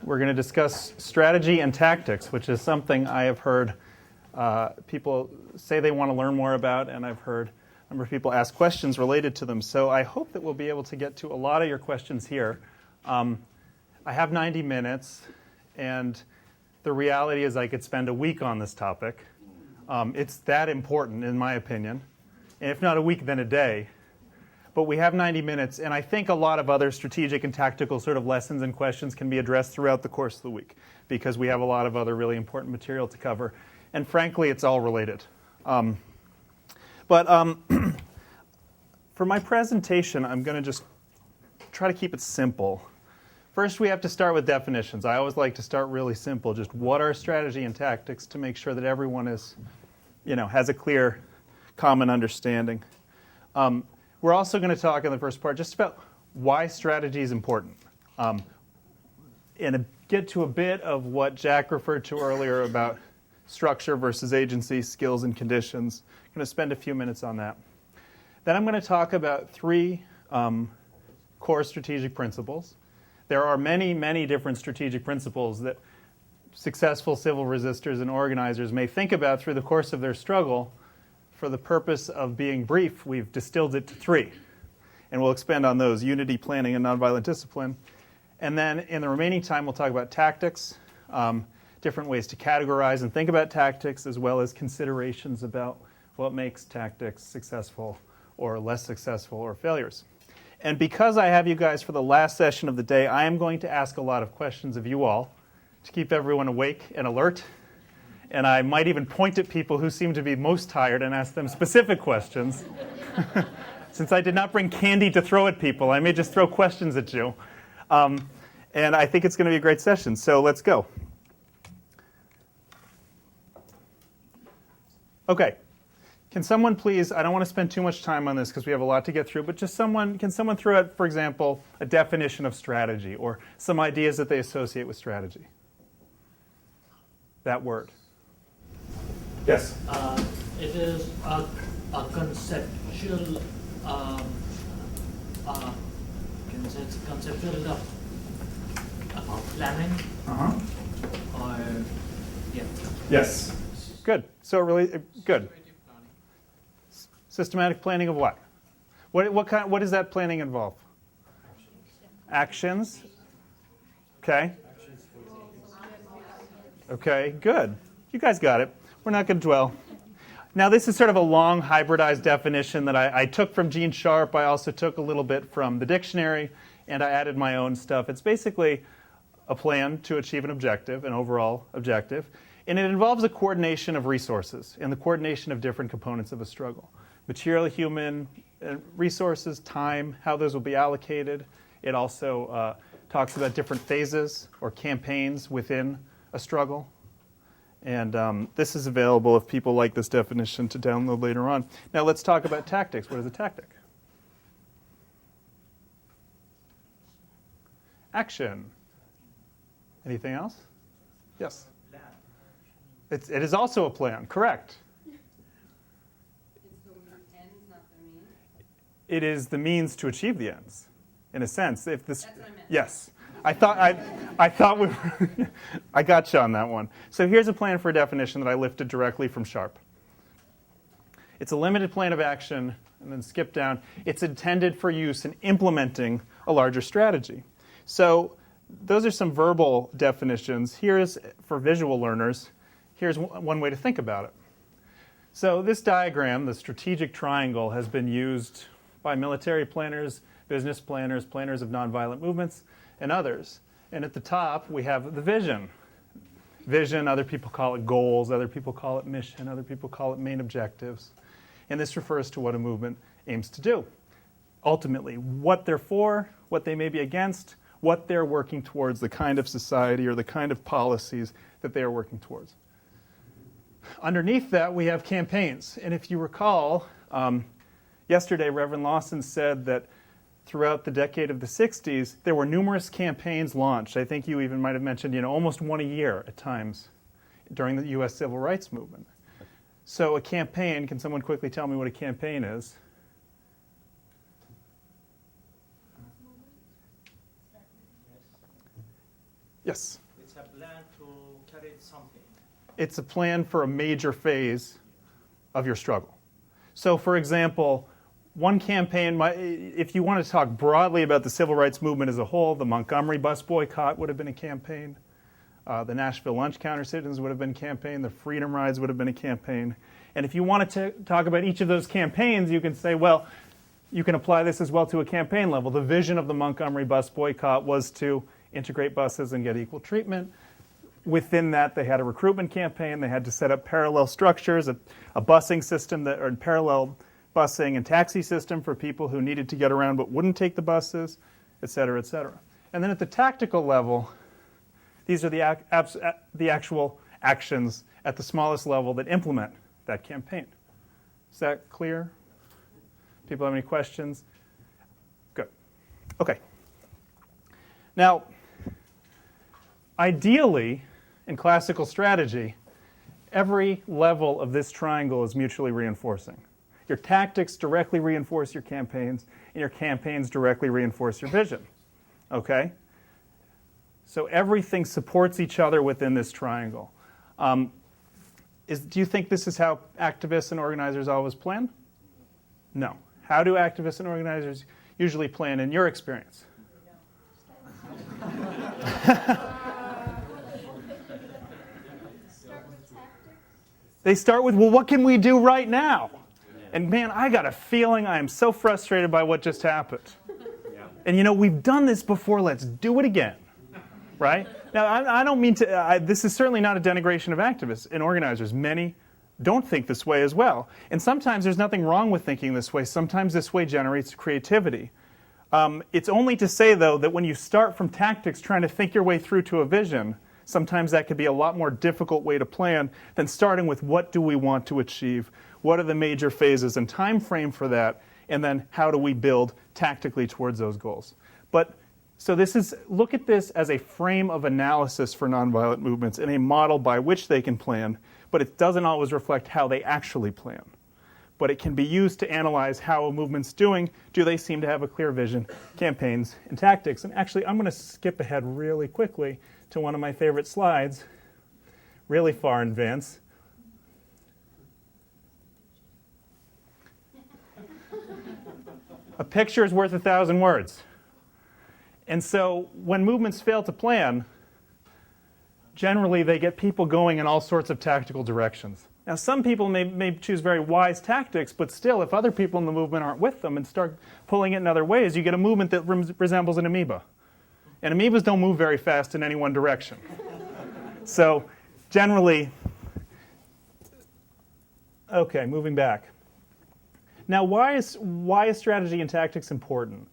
We're going to discuss strategy and tactics, which is something I have heard people say they want to learn more about, and I've heard a number of people ask questions related to them. So I hope that we'll be able to get to a lot of your questions here. I have 90 minutes, and the reality is I could spend a week on this topic. It's that important, in my opinion. And if not a week, then a day. But we have 90 minutes, and I think a lot of other strategic and tactical sort of lessons and questions can be addressed throughout the course of the week, because we have a lot of other really important material to cover. And frankly, it's all related. For my presentation, I'm going to just try to keep it simple. First, we have to start with definitions. I always like to start really simple. Just what are strategy and tactics, to make sure that everyone is, has a clear, common understanding. We're also going to talk in the first part just about why strategy is important, and get to a bit of what Jack referred to earlier about structure versus agency, skills and conditions. I'm going to spend a few minutes on that. Then I'm going to talk about 3 core strategic principles. There are many, many different strategic principles that successful civil resistors and organizers may think about through the course of their struggle. For the purpose of being brief, we've distilled it to 3. And we'll expand on those: unity, planning, and nonviolent discipline. And then in the remaining time, we'll talk about tactics, different ways to categorize and think about tactics, as well as considerations about what makes tactics successful or less successful or failures. And because I have you guys for the last session of the day, I am going to ask a lot of questions of you all to keep everyone awake and alert. And I might even point at people who seem to be most tired and ask them specific questions. Since I did not bring candy to throw at people, I may just throw questions at you. And I think it's going to be a great session, so let's go. Okay. Can someone please, I don't want to spend too much time on this because we have a lot to get through, but just can someone throw out, for example, a definition of strategy or some ideas that they associate with strategy? That word. Yes? It is a conceptual, conceptual about planning. Or, yeah. Yes. Good. So really, good. Systematic planning of what? What does that planning involve? Actions. Okay. Okay, good. You guys got it. We're not going to dwell. Now, this is sort of a long hybridized definition that I took from Gene Sharp. I also took a little bit from the dictionary, and I added my own stuff. It's basically a plan to achieve an objective, an overall objective, and it involves a coordination of resources and the coordination of different components of a struggle. Material, human resources, time, how those will be allocated. It also talks about different phases or campaigns within a struggle. And this is available if people like this definition to download later on. Now let's talk about tactics. What is a tactic? Action. Anything else? Yes. It is also a plan, correct. It's the ends, not the means. It is the means to achieve the ends, in a sense. If this, That's what I meant. yes. I thought we were I got you on that one. So here's a plan for a definition that I lifted directly from Sharp. It's a limited plan of action, and then skip down. It's intended for use in implementing a larger strategy. So those are some verbal definitions. Here's, for visual learners, here's one way to think about it. So this diagram, the strategic triangle, has been used by military planners, business planners, planners of nonviolent movements, and others. And at the top, we have the vision. Vision, other people call it goals, other people call it mission, other people call it main objectives. And this refers to what a movement aims to do. Ultimately, what they're for, what they may be against, what they're working towards, the kind of society or the kind of policies that they are working towards. Underneath that, we have campaigns. And if you recall, yesterday, Reverend Lawson said that throughout the decade of the 60s, there were numerous campaigns launched. I think you even might have mentioned, almost one a year at times during the U.S. Civil Rights Movement. So a campaign, can someone quickly tell me what a campaign is? Yes. It's a plan to carry something. It's a plan for a major phase of your struggle. So, for example, one campaign, if you want to talk broadly about the civil rights movement as a whole, the Montgomery bus boycott would have been a campaign. The Nashville lunch counter sit-ins would have been a campaign. The Freedom Rides would have been a campaign. And if you wanted to talk about each of those campaigns, you can say, well, you can apply this as well to a campaign level. The vision of the Montgomery bus boycott was to integrate buses and get equal treatment. Within that, they had a recruitment campaign. They had to set up parallel structures, a busing system, or parallel busing and taxi system for people who needed to get around but wouldn't take the buses, et cetera, et cetera. And then at the tactical level, these are the actual actions at the smallest level that implement that campaign. Is that clear? People have any questions? Good. Okay. Now, ideally, in classical strategy, every level of this triangle is mutually reinforcing. Your tactics directly reinforce your campaigns, and your campaigns directly reinforce your vision. Okay? So everything supports each other within this triangle. Do you think this is how activists and organizers always plan? No. How do activists and organizers usually plan in your experience? They start with, well, what can we do right now? And man, I got a feeling I am so frustrated by what just happened. And you know, we've done this before, let's do it again. Right? Now, I don't mean to, this is certainly not a denigration of activists and organizers. Many don't think this way as well. And sometimes there's nothing wrong with thinking this way. Sometimes this way generates creativity. It's only to say, though, that when you start from tactics trying to think your way through to a vision, sometimes that could be a lot more difficult way to plan than starting with what do we want to achieve, what are the major phases and time frame for that, and then how do we build tactically towards those goals. So look at this as a frame of analysis for nonviolent movements and a model by which they can plan, but it doesn't always reflect how they actually plan. But it can be used to analyze how a movement's doing. Do they seem to have a clear vision, campaigns, and tactics? And actually, I'm going to skip ahead really quickly to one of my favorite slides, really far in advance. A picture is worth 1,000 words. And so when movements fail to plan, generally they get people going in all sorts of tactical directions. Now, some people may choose very wise tactics, but still, if other people in the movement aren't with them and start pulling it in other ways, you get a movement that resembles an amoeba. And amoebas don't move very fast in any one direction. So generally, okay, moving back. Now, why is strategy and tactics important?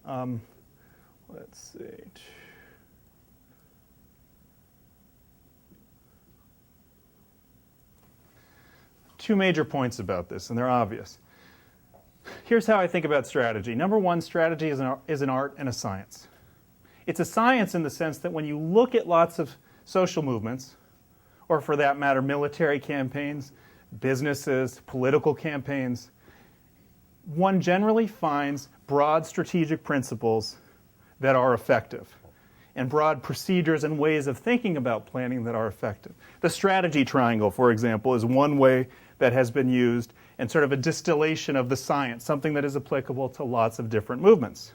Let's see. Two major points about this, and they're obvious. Here's how I think about strategy. Number one, strategy is an art and a science. It's a science in the sense that when you look at lots of social movements, or for that matter, military campaigns, businesses, political campaigns, one generally finds broad strategic principles that are effective, and broad procedures and ways of thinking about planning that are effective. The strategy triangle, for example, is one way that has been used, and sort of a distillation of the science, something that is applicable to lots of different movements.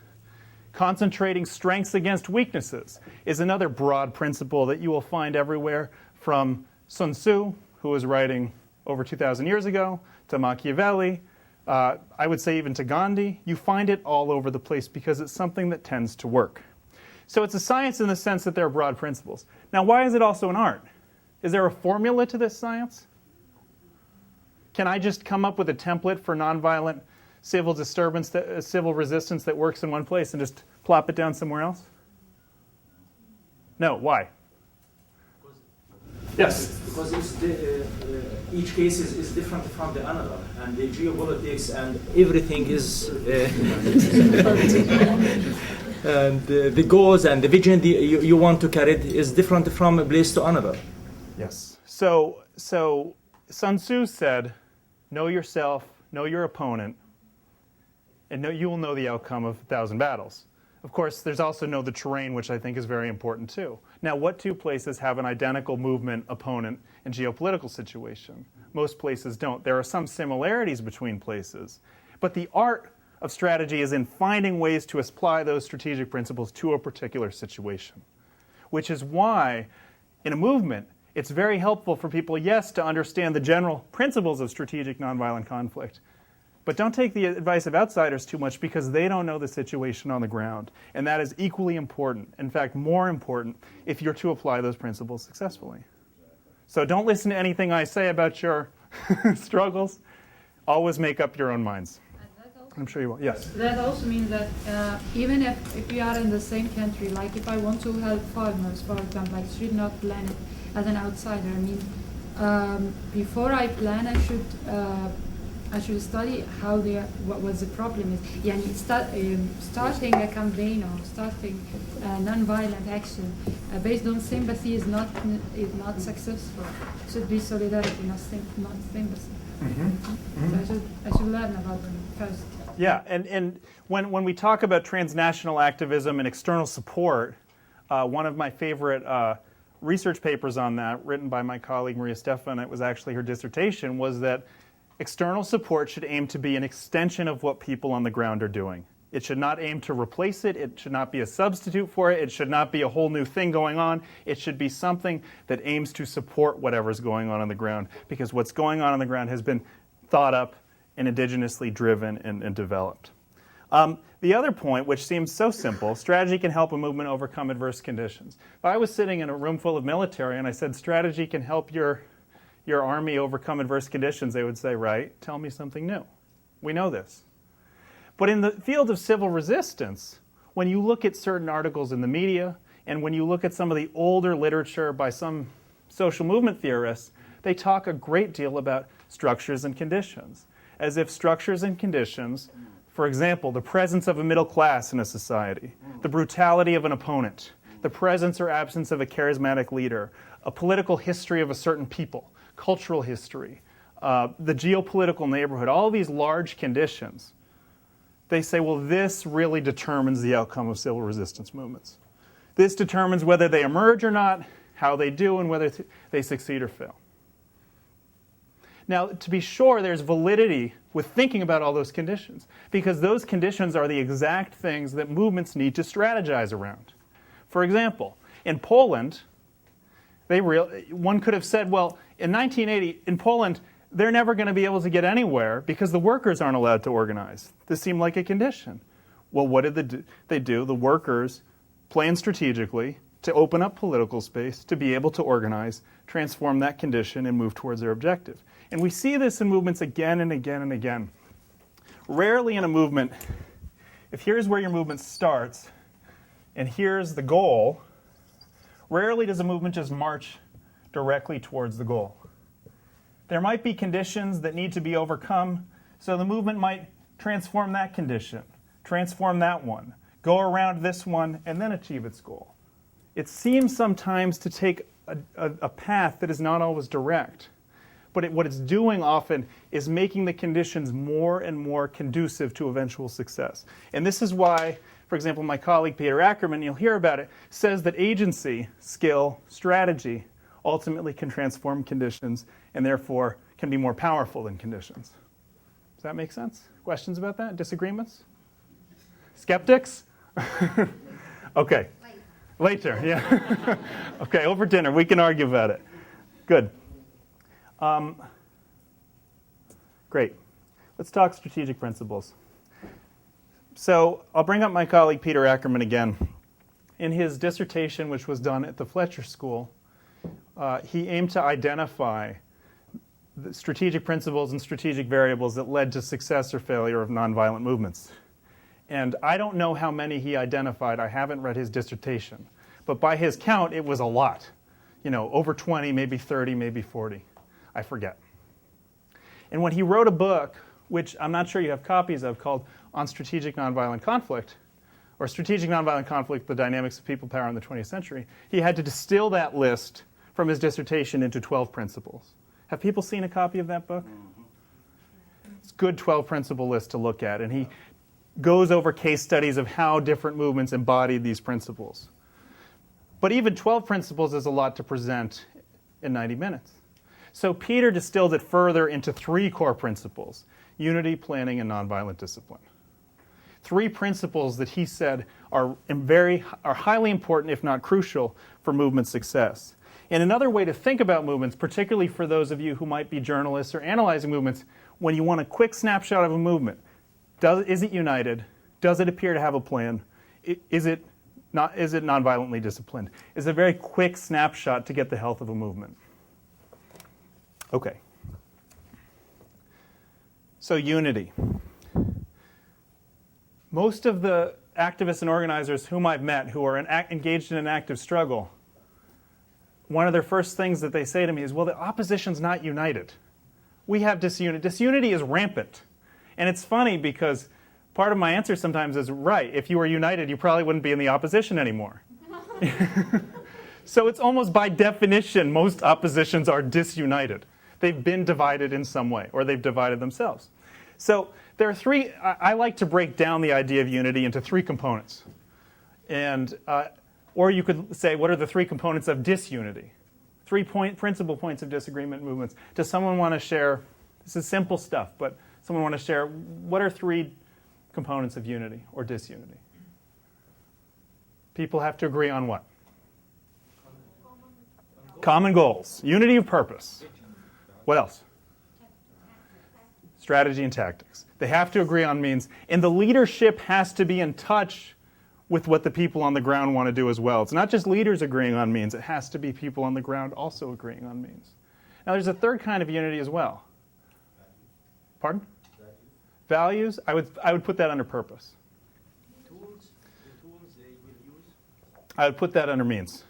Concentrating strengths against weaknesses is another broad principle that you will find everywhere, from Sun Tzu, who was writing over 2,000 years ago, to Machiavelli, I would say even to Gandhi. You find it all over the place because it's something that tends to work. So it's a science in the sense that there are broad principles. Now, why is it also an art? Is there a formula to this science? Can I just come up with a template for nonviolent civil disturbance, civil resistance that works in one place and just plop it down somewhere else? No, why? Yes? Because each case is different from the another, and the geopolitics and everything is, and the goals and the vision you want to carry is different from a place to another. Yes. So Sun Tzu said, know yourself, know your opponent, and you will know the outcome of 1,000 battles. Of course, there's also know the terrain, which I think is very important too. Now, what two places have an identical movement, opponent, and geopolitical situation? Most places don't. There are some similarities between places, but the art of strategy is in finding ways to apply those strategic principles to a particular situation, which is why in a movement, it's very helpful for people, yes, to understand the general principles of strategic nonviolent conflict, but don't take the advice of outsiders too much because they don't know the situation on the ground. And that is equally important, in fact, more important, if you're to apply those principles successfully. So don't listen to anything I say about your struggles. Always make up your own minds. I'm sure you will. Yes? That also means that even if we are in the same country, like if I want to help farmers, for example, I should not plan it as an outsider. I mean, before I plan, I should study what was the problem is. Yani starting a campaign or starting non-violent action based on sympathy is not successful. It should be solidarity, not sympathy. Mm-hmm. So I should learn about them first. Yeah, and when we talk about transnational activism and external support, one of my favorite research papers on that, written by my colleague Maria Stefan, it was actually her dissertation, was that external support should aim to be an extension of what people on the ground are doing. It should not aim to replace it. It should not be a substitute for it. It should not be a whole new thing going on. It should be something that aims to support whatever's going on the ground, because what's going on the ground has been thought up and indigenously driven and developed. The other point, which seems so simple, strategy can help a movement overcome adverse conditions. If I was sitting in a room full of military and I said strategy can help your army overcome adverse conditions, they would say, right, tell me something new. We know this. But in the field of civil resistance, when you look at certain articles in the media, and when you look at some of the older literature by some social movement theorists, they talk a great deal about structures and conditions, as if structures and conditions, for example, the presence of a middle class in a society, the brutality of an opponent, the presence or absence of a charismatic leader, a political history of a certain people, cultural history, the geopolitical neighborhood, all these large conditions, they say, well, this really determines the outcome of civil resistance movements. This determines whether they emerge or not, how they do, and whether they succeed or fail. Now, to be sure, there's validity with thinking about all those conditions, because those conditions are the exact things that movements need to strategize around. For example, in Poland, one could have said, well, in 1980, in Poland, they're never going to be able to get anywhere because the workers aren't allowed to organize. This seemed like a condition. Well, what did they do? The workers planned strategically to open up political space, to be able to organize, transform that condition, and move towards their objective. And we see this in movements again and again and again. Rarely in a movement, if here's where your movement starts, and here's the goal, rarely does a movement just march directly towards the goal. There might be conditions that need to be overcome, so the movement might transform that condition, transform that one, go around this one, and then achieve its goal. It seems sometimes to take a path that is not always direct, but what it's doing often is making the conditions more and more conducive to eventual success. And this is why, for example, my colleague Peter Ackerman, you'll hear about it, says that agency, skill, strategy ultimately can transform conditions and therefore can be more powerful than conditions. Does that make sense? Questions about that? Disagreements? Skeptics? Okay. Later, yeah. Okay, over dinner. We can argue about it. Good. Great. Let's talk strategic principles. So I'll bring up my colleague Peter Ackerman again. In his dissertation, which was done at the Fletcher School, he aimed to identify the strategic principles and strategic variables that led to success or failure of nonviolent movements. And I don't know how many he identified. I haven't read his dissertation. But by his count, it was a lot. Over 20, maybe 30, maybe 40. I forget. And when he wrote a book, which I'm not sure you have copies of, called On Strategic Nonviolent Conflict, or Strategic Nonviolent Conflict, the Dynamics of People Power in the 20th Century, he had to distill that list from his dissertation into 12 principles. Have people seen a copy of that book? It's a good 12-principle list to look at. And he goes over case studies of how different movements embodied these principles. But even 12 principles is a lot to present in 90 minutes. So Peter distilled it further into 3 core principles: unity, planning, and nonviolent discipline. 3 principles that he said are highly important, if not crucial, for movement success. And another way to think about movements, particularly for those of you who might be journalists or analyzing movements, when you want a quick snapshot of a movement, is it united? Does it appear to have a plan? Is it nonviolently disciplined? It's a very quick snapshot to get the health of a movement. Okay. So unity. Most of the activists and organizers whom I've met who are engaged in an active struggle, one of their first things that they say to me is, well, the opposition's not united. We have disunity. Disunity is rampant. And it's funny because part of my answer sometimes is, right, if you were united, you probably wouldn't be in the opposition anymore. So it's almost by definition, most oppositions are disunited. They've been divided in some way, or they've divided themselves. So there are 3, I like to break down the idea of unity into 3 components. And, or you could say, what are the 3 components of disunity? 3 principal points of disagreement movements. Does someone want to share, this is simple stuff, but someone want to share, what are 3 components of unity or disunity? People have to agree on what? Common goals. Unity of purpose. What else? Strategy and tactics. They have to agree on means. And the leadership has to be in touch with what the people on the ground want to do as well. It's not just leaders agreeing on means. It has to be people on the ground also agreeing on means. Now, there's a third kind of unity as well. Pardon? Values? I would put that under purpose. The tools they will use. I would put that under means.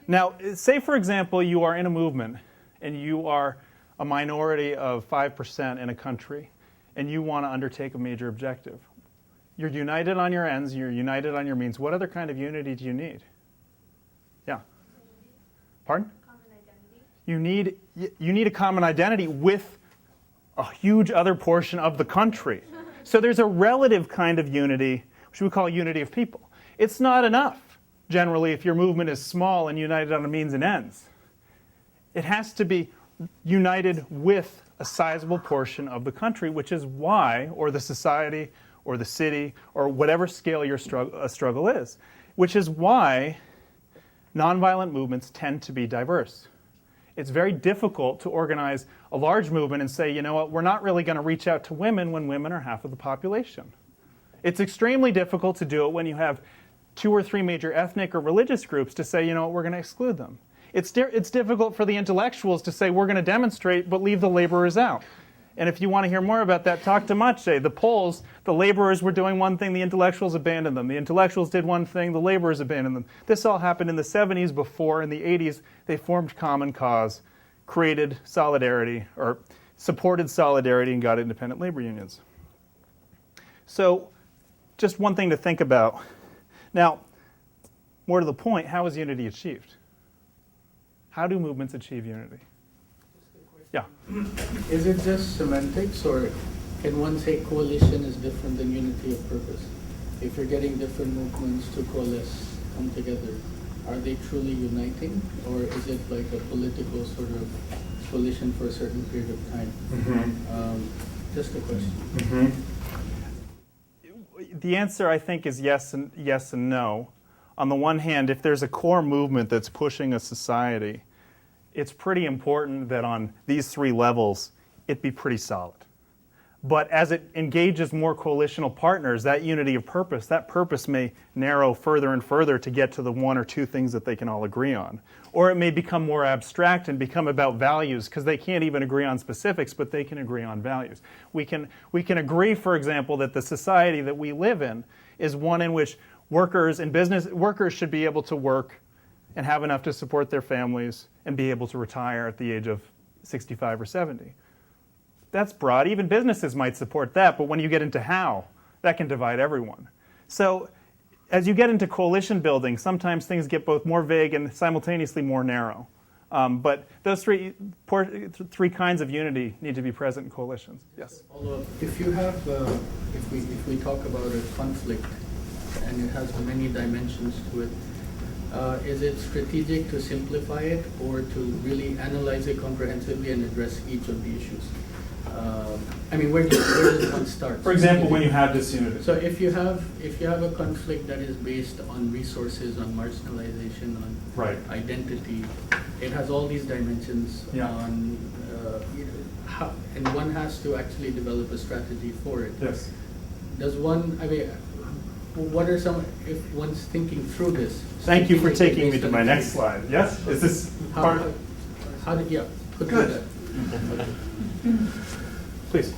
Now, say, for example, you are in a movement and you are a minority of 5% in a country and you want to undertake a major objective. You're united on your ends, you're united on your means. What other kind of unity do you need? Yeah. Pardon? Common identity. You need a common identity with a huge other portion of the country. So there's a relative kind of unity, which we call unity of people. It's not enough, generally, if your movement is small and united on the means and ends. It has to be united with a sizable portion of the country, which is why, or the society, or the city, or whatever scale your struggle is, which is why nonviolent movements tend to be diverse. It's very difficult to organize a large movement and say, you know what, we're not really going to reach out to women when women are half of the population. It's extremely difficult to do it when you have 2 or 3 major ethnic or religious groups to say, you know what, we're going to exclude them. It's difficult for the intellectuals to say, we're going to demonstrate, but leave the laborers out. And if you want to hear more about that, talk to Maciej. The Poles, the laborers were doing one thing, the intellectuals abandoned them. The intellectuals did one thing, the laborers abandoned them. This all happened in the 70s. Before, in the 80s, they formed Common Cause, created solidarity, or supported solidarity, and got independent labor unions. So just one thing to think about. Now, more to the point, how is unity achieved? How do movements achieve unity? Yeah. Is it just semantics, or can one say coalition is different than unity of purpose? If you're getting different movements to coalesce, come together, are they truly uniting, or is it like a political sort of coalition for a certain period of time? Just a question. The answer, I think, is yes and no. On the one hand, if there's a core movement that's pushing a society, it's pretty important that on these 3 levels, it be pretty solid. But as it engages more coalitional partners, that unity of purpose, that purpose may narrow further and further to get to the 1 or 2 things that they can all agree on. Or it may become more abstract and become about values, because they can't even agree on specifics, but they can agree on values. We can agree, for example, that the society that we live in is one in which workers should be able to work and have enough to support their families and be able to retire at the age of 65 or 70. That's broad. Even businesses might support that, but when you get into how, that can divide everyone. So as you get into coalition building, sometimes things get both more vague and simultaneously more narrow. But those three kinds of unity need to be present in coalitions. Yes? Although, if you have, if we talk about a conflict and it has many dimensions to it, is it strategic to simplify it or to really analyze it comprehensively and address each of the issues? I mean, where does one start? For example, when you have disunity. So if you have a conflict that is based on resources, on marginalization, on Right. identity, it has all these dimensions Yeah. on how, and one has to actually develop a strategy for it. Yes. Does one? I mean, what are some? If one's thinking through this. Thank you for strategically taking me based to on my the next case, slide. Yes? Is this part? How did put Good. that. Please.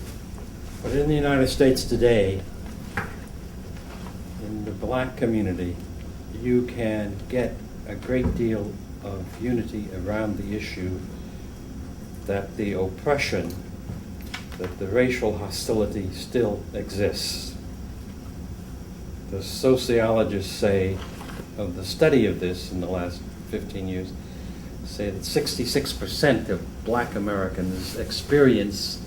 But in the United States today, in the black community, you can get a great deal of unity around the issue that the oppression, that the racial hostility still exists. The sociologists say, of the study of this in the last 15 years, say that 66% of black Americans experience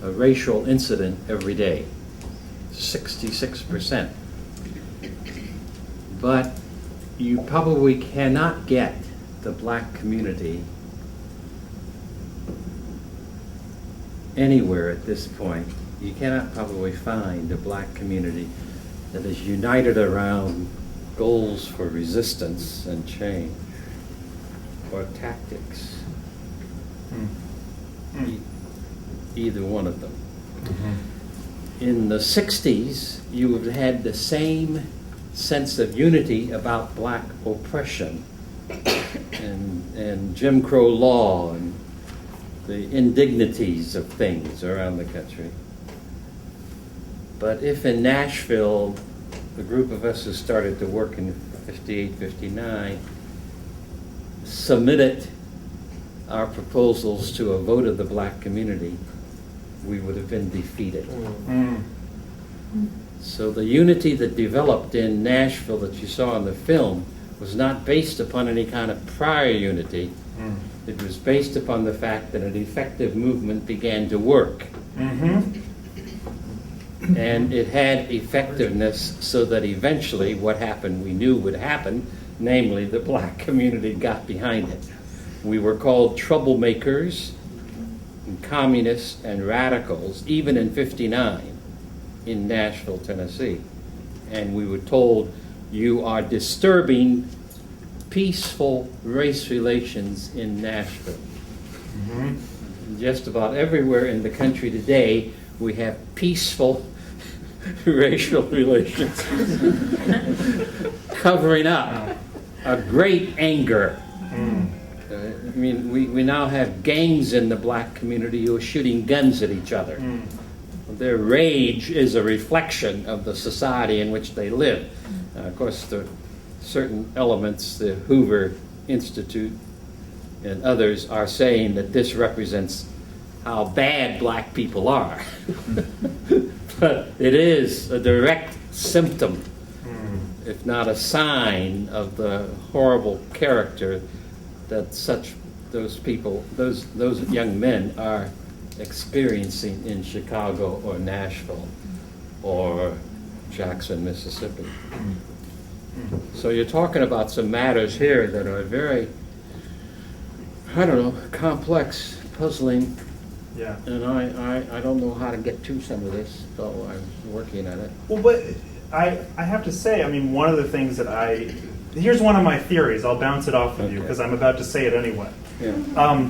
a racial incident every day. 66%. But you probably cannot get the black community anywhere at this point. You cannot probably find a black community that is united around goals for resistance and change or tactics. Either one of them. In the 60s, you have had the same sense of unity about black oppression and Jim Crow law and the indignities of things around the country. But if in Nashville, the group of us who started to work in 58, 59, submitted our proposals to a vote of the black community, we would have been defeated. So the unity that developed in Nashville that you saw in the film was not based upon any kind of prior unity. It was based upon the fact that an effective movement began to work. And it had effectiveness so that eventually what happened we knew would happen, namely the black community got behind it. We were called troublemakers, and communists, and radicals, even in '59 in Nashville, Tennessee. And we were told, you are disturbing peaceful race relations in Nashville. Just about everywhere in the country today, we have peaceful racial relations covering up a great anger. I mean, we now have gangs in the black community who are shooting guns at each other. Their rage is a reflection of the society in which they live. Of course, the certain elements, the Hoover Institute and others, are saying that this represents how bad black people are. But it is a direct symptom, if not a sign, of the horrible character that those people, those young men are experiencing in Chicago or Nashville or Jackson, Mississippi. So you're talking about some matters here that are very, I don't know, complex, puzzling. Yeah. And I don't know how to get to some of this, so I'm working on it. Well, but I have to say, I mean, one of the things that here's one of my theories. I'll bounce it off of you because I'm about to say it anyway. Yeah.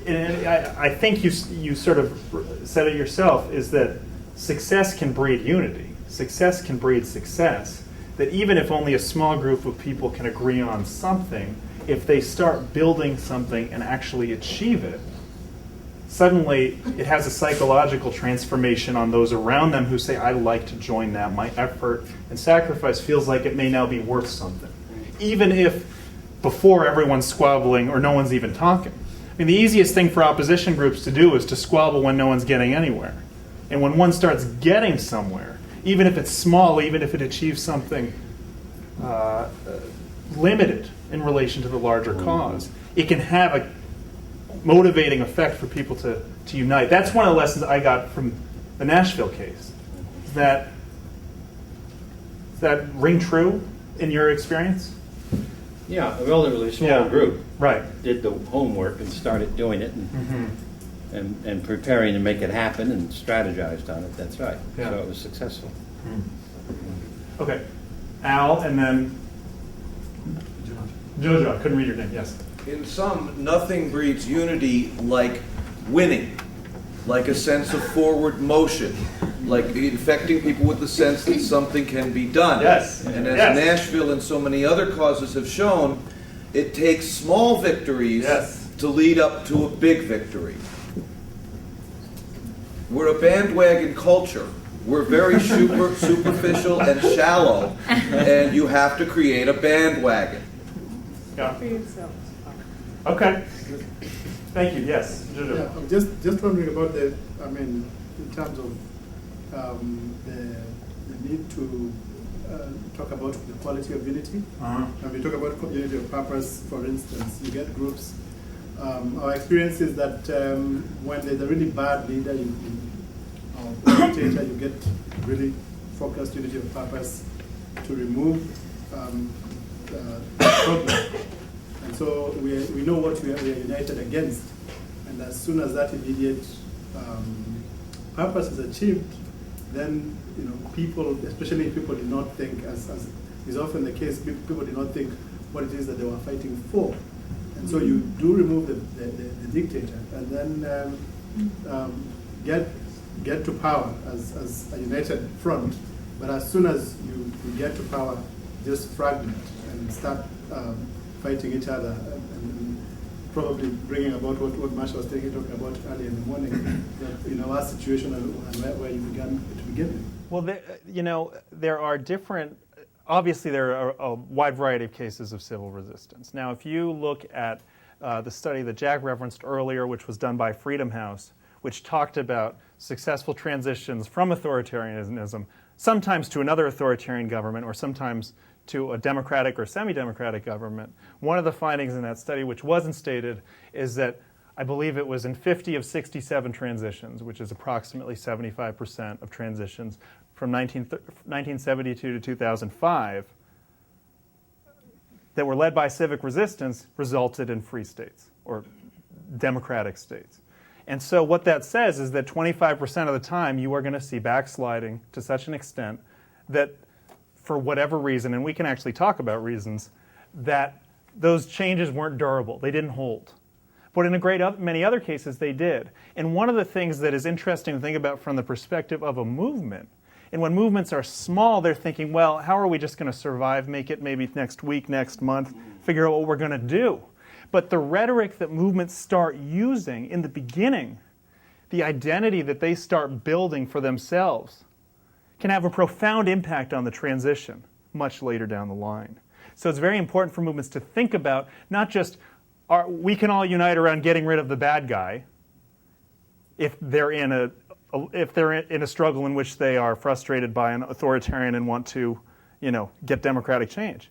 And I think you sort of said it yourself, is that success can breed unity. Success can breed success. That even if only a small group of people can agree on something, if they start building something and actually achieve it, suddenly it has a psychological transformation on those around them who say, I'd like to join that. My effort and sacrifice feels like it may now be worth something. Even if before everyone's squabbling or no one's even talking. I mean, the easiest thing for opposition groups to do is to squabble when no one's getting anywhere. And when one starts getting somewhere, even if it's small, even if it achieves something limited, in relation to the larger cause. It can have a motivating effect for people to unite. That's one of the lessons I got from the Nashville case. Does that ring true in your experience? Yeah, a relatively small Yeah. group Right. did the homework and started doing it and preparing to make it happen and strategized on it. That's right. Yeah. So it was successful. Okay. Al, and then Jojo. I couldn't read your name. Yes. In sum, nothing breeds unity like winning, like a sense of forward motion, like infecting people with the sense that something can be done. Yes. And as Yes. Nashville and so many other causes have shown, it takes small victories Yes. to lead up to a big victory. We're a bandwagon culture. We're very superficial and shallow, and you have to create a bandwagon. Yeah. Okay. Thank you. Yes. Jojo. Yeah, I'm just wondering about in terms of the need to talk about the quality of unity. When we talk about unity of purpose, for instance, you get groups. Our experience is that when there's a really bad leader or dictator, you get really focused unity of purpose to remove the problem. And so we know what we are united against. And as soon as that immediate purpose is achieved, then people, especially if people did not think, as is often the case, people did not think what it is that they were fighting for. And so you do remove the dictator, and then get to power as a united front. But as soon as you get to power, just fragment and start fighting each other, and probably bringing about what Masha was talking about earlier in the morning, that our situation and where you began to begin with. Well, there are different. Obviously, there are a wide variety of cases of civil resistance. Now, if you look at the study that Jack referenced earlier, which was done by Freedom House, which talked about successful transitions from authoritarianism, sometimes to another authoritarian government, or sometimes to a democratic or semi-democratic government. One of the findings in that study, which wasn't stated, is that I believe it was in 50 of 67 transitions, which is approximately 75% of transitions from 1972 to 2005, that were led by civic resistance, resulted in free states or democratic states. And so what that says is that 25% of the time you are going to see backsliding to such an extent that for whatever reason, and we can actually talk about reasons, that those changes weren't durable. They didn't hold. But in many other cases, they did. And one of the things that is interesting to think about from the perspective of a movement, and when movements are small, they're thinking, well, how are we just going to survive, make it maybe next week, next month, figure out what we're going to do? But the rhetoric that movements start using in the beginning, the identity that they start building for themselves, can have a profound impact on the transition much later down the line. So it's very important for movements to think about not just, we can all unite around getting rid of the bad guy if they're in a struggle in which they are frustrated by an authoritarian and want to, get democratic change.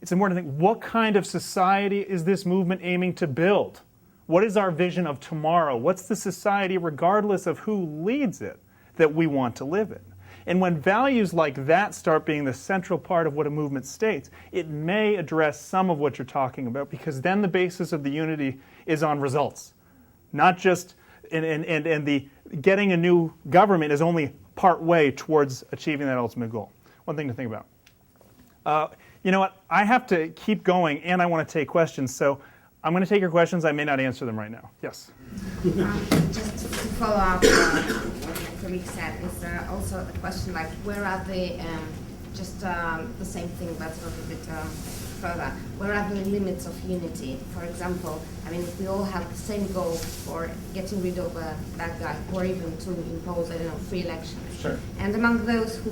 It's important to think, what kind of society is this movement aiming to build? What is our vision of tomorrow? What's the society, regardless of who leads it, that we want to live in? And when values like that start being the central part of what a movement states, it may address some of what you're talking about, because then the basis of the unity is on results. Not just, and the getting a new government is only part way towards achieving that ultimate goal. One thing to think about. You know what? I have to keep going, and I want to take questions. So I'm going to take your questions. I may not answer them right now. Yes? Just to follow up what my colleague said, is also a question like, where are the, the same thing but a little bit further, where are the limits of unity? For example, if we all have the same goal for getting rid of a bad guy, or even to impose, free elections. Sure. And among those who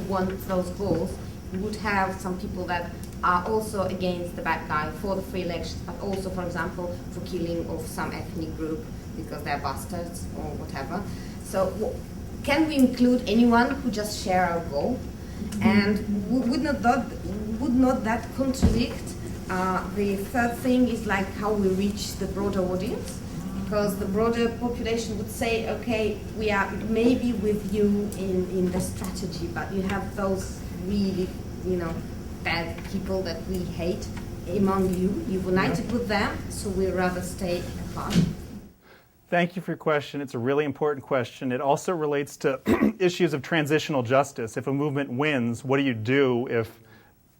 want those goals, we would have some people that are also against the bad guy for the free elections, but also, for example, for killing of some ethnic group because they're bastards or whatever. So can we include anyone who just share our goal? And would not that contradict The third thing is like how we reach the broader audience, because the broader population would say, okay, we are maybe with you in the strategy, but you have those really, bad people that we hate among you. You've united with them, so we'd rather stay apart. Thank you for your question. It's a really important question. It also relates to issues of transitional justice. If a movement wins, what do you do if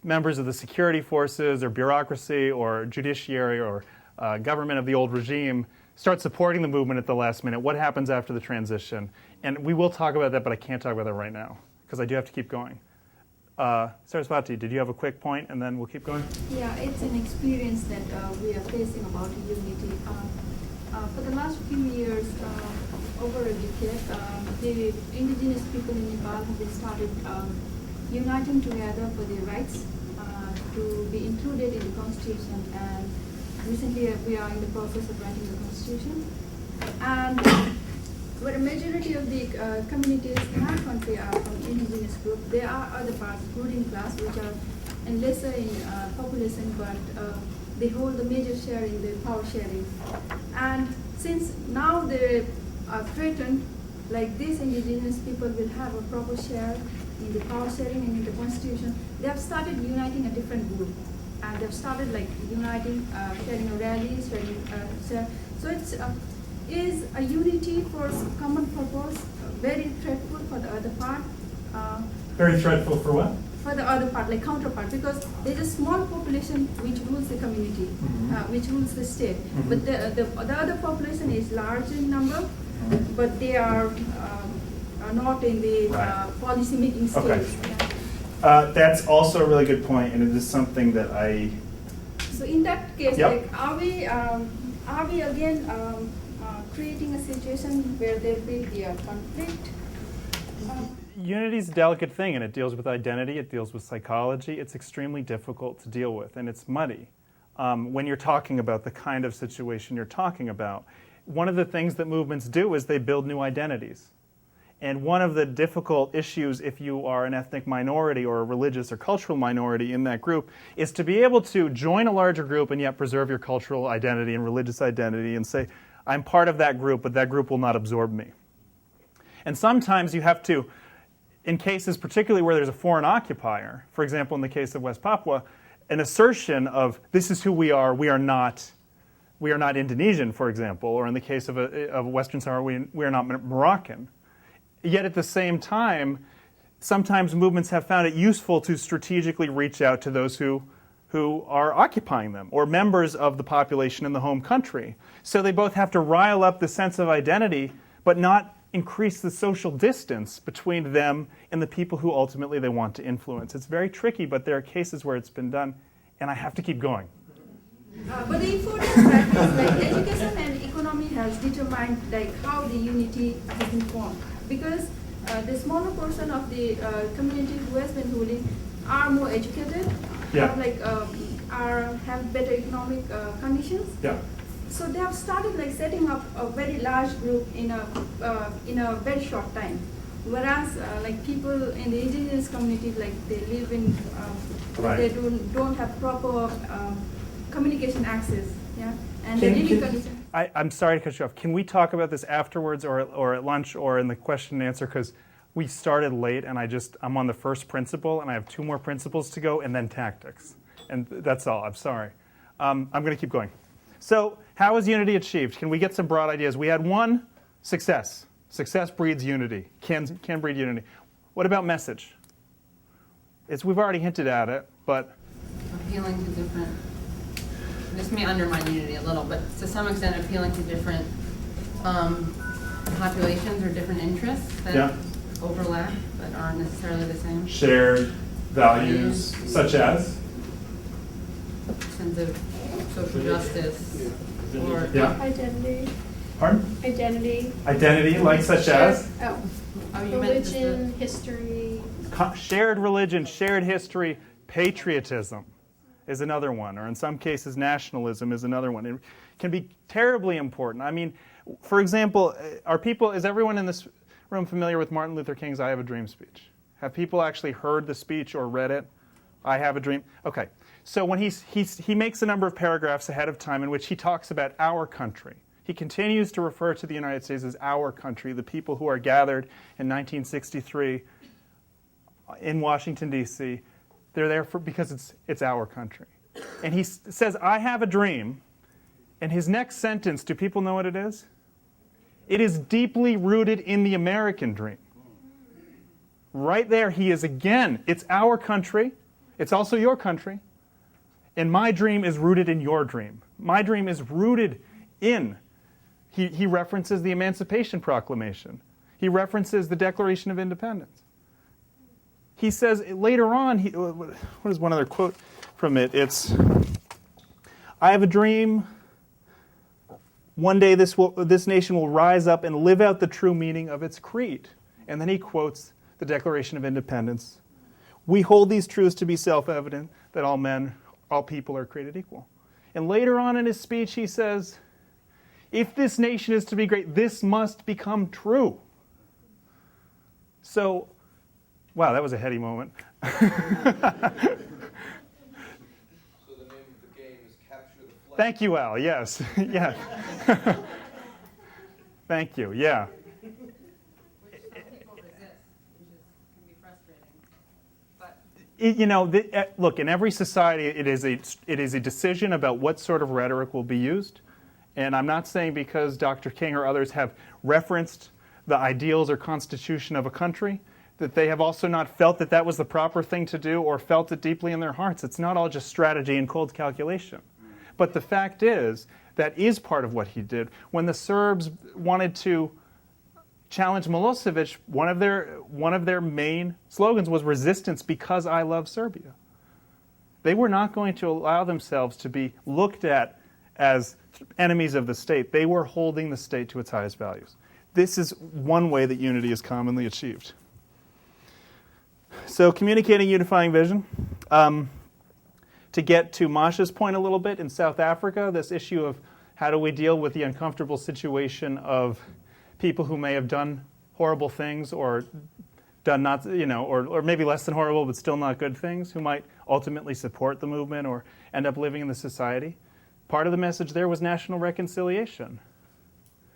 members of the security forces or bureaucracy or judiciary or government of the old regime start supporting the movement at the last minute? What happens after the transition? And we will talk about that, but I can't talk about that right now because I do have to keep going. Saraswati, did you have a quick point, and then we'll keep going? Yeah, it's an experience that we are facing about unity. For the last few years, over a decade, the indigenous people in Nepal have been started uniting together for their rights to be included in the constitution. And recently, we are in the process of writing the constitution. And but a majority of the communities in our country are from indigenous group. There are other parts, ruling class, which are and lesser in population, but they hold the major share in the power sharing. And since now they are threatened, like these indigenous people will have a proper share in the power sharing and in the constitution, they have started uniting a different group. And they've started like uniting, sharing a rally, share. So it's is a unity for common purpose, very threatful for the other part. Very threatful for what? For the other part, like counterpart, because there's a small population which rules the community, which rules the state. But the other population is large in number, but they are not in the policy making stage. Okay. Yeah. That's also a really good point, and it is something that I. So in that case, Yep. like, are we again creating a situation where there will be a conflict? Unity is a delicate thing, and it deals with identity, it deals with psychology. It's extremely difficult to deal with, and it's muddy when you're talking about the kind of situation you're talking about. One of the things that movements do is they build new identities. And one of the difficult issues if you are an ethnic minority or a religious or cultural minority in that group is to be able to join a larger group and yet preserve your cultural identity and religious identity and say, I'm part of that group, but that group will not absorb me. And sometimes you have to, in cases particularly where there's a foreign occupier, for example, in the case of West Papua, an assertion of this is who we are not Indonesian, for example, or in the case of Western Sahara, we are not Moroccan. Yet at the same time, sometimes movements have found it useful to strategically reach out to those who are occupying them, or members of the population in the home country. So they both have to rile up the sense of identity, but not increase the social distance between them and the people who ultimately they want to influence. It's very tricky, but there are cases where it's been done, and I have to keep going. But the important fact is like education and economy has determined like how the unity has been formed. Because the smaller portion of the community who has been ruling are more educated, have better economic conditions. Yeah. So they have started like setting up a very large group in a very short time. Whereas like people in the indigenous community, like they live in, they don't have proper communication access. Yeah, and the living conditions. I'm sorry to cut you off. Can we talk about this afterwards or at lunch or in the question and answer? Because we started late and I'm on the first principle and I have 2 more principles to go and then tactics. And that's all. I'm sorry. I'm going to keep going. So how is unity achieved? Can we get some broad ideas? We had one, success. Success breeds unity, can breed unity. What about message? We've already hinted at it, but... Appealing to different... This may undermine unity a little, but to some extent appealing to different populations or different interests that overlap but aren't necessarily the same. Shared values, such as? Sense of social justice or identity. Pardon? Identity. Identity, like such as? Religion, history. Shared religion, shared history, patriotism is another one, or in some cases nationalism is another one. It can be terribly important. I mean, for example, is everyone in this room familiar with Martin Luther King's I Have a Dream speech? Have people actually heard the speech or read it? I have a dream. Okay. So when he makes a number of paragraphs ahead of time in which he talks about our country. He continues to refer to the United States as our country, the people who are gathered in 1963 in Washington, D.C. They're there because it's our country. And he says, I have a dream. And his next sentence, do people know what it is? It is deeply rooted in the American dream. Right there, he is again, it's our country. It's also your country. And my dream is rooted in your dream. My dream is rooted in. He references the Emancipation Proclamation. He references the Declaration of Independence. He says later on, what is one other quote from it? It's, I have a dream. One day this nation will rise up and live out the true meaning of its creed. And then he quotes the Declaration of Independence. We hold these truths to be self-evident, that all men, all people are created equal. And later on in his speech, he says, if this nation is to be great, this must become true. So, wow, that was a heady moment. So the name of the game is Capture the Flag. Thank you, Al. Yes. Yeah. Thank you. Yeah. Which some people resist, which can be frustrating. But Look, in every society, it is a decision about what sort of rhetoric will be used. And I'm not saying because Dr. King or others have referenced the ideals or constitution of a country that they have also not felt that that was the proper thing to do or felt it deeply in their hearts. It's not all just strategy and cold calculation. But the fact is, that is part of what he did. When the Serbs wanted to challenge Milosevic, one of their main slogans was resistance because I love Serbia. They were not going to allow themselves to be looked at as enemies of the state. They were holding the state to its highest values. This is one way that unity is commonly achieved. So communicating unifying vision. To get to Masha's point a little bit, in South Africa, this issue of how do we deal with the uncomfortable situation of people who may have done horrible things or done not, or maybe less than horrible but still not good things, who might ultimately support the movement or end up living in the society. Part of the message there was national reconciliation.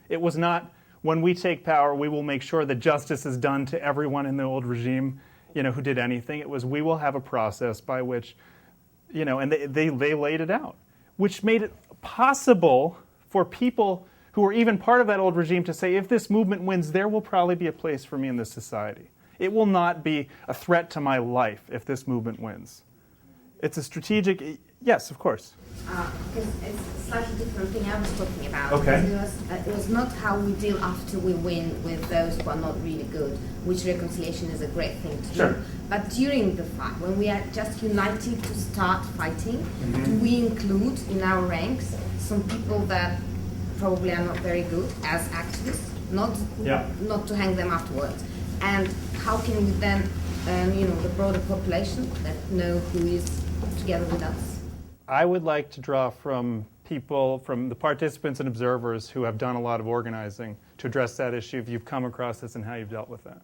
It was not, when we take power, we will make sure that justice is done to everyone in the old regime, who did anything. It was, we will have a process by which, and they laid it out, which made it possible for people who were even part of that old regime to say, if this movement wins, there will probably be a place for me in this society. It will not be a threat to my life if this movement wins. It's a strategic, yes, of course. Because it's a slightly different thing I was talking about. Okay. It was not how we deal after we win with those who are not really good, which reconciliation is a great thing to Sure. do. But during the fight, when we are just united to start fighting, do we include in our ranks some people that probably are not very good as activists, not to hang them afterwards? And how can we then, the broader population that know who is together with us? I would like to draw from people, from the participants and observers who have done a lot of organizing to address that issue, if you've come across this and how you've dealt with that.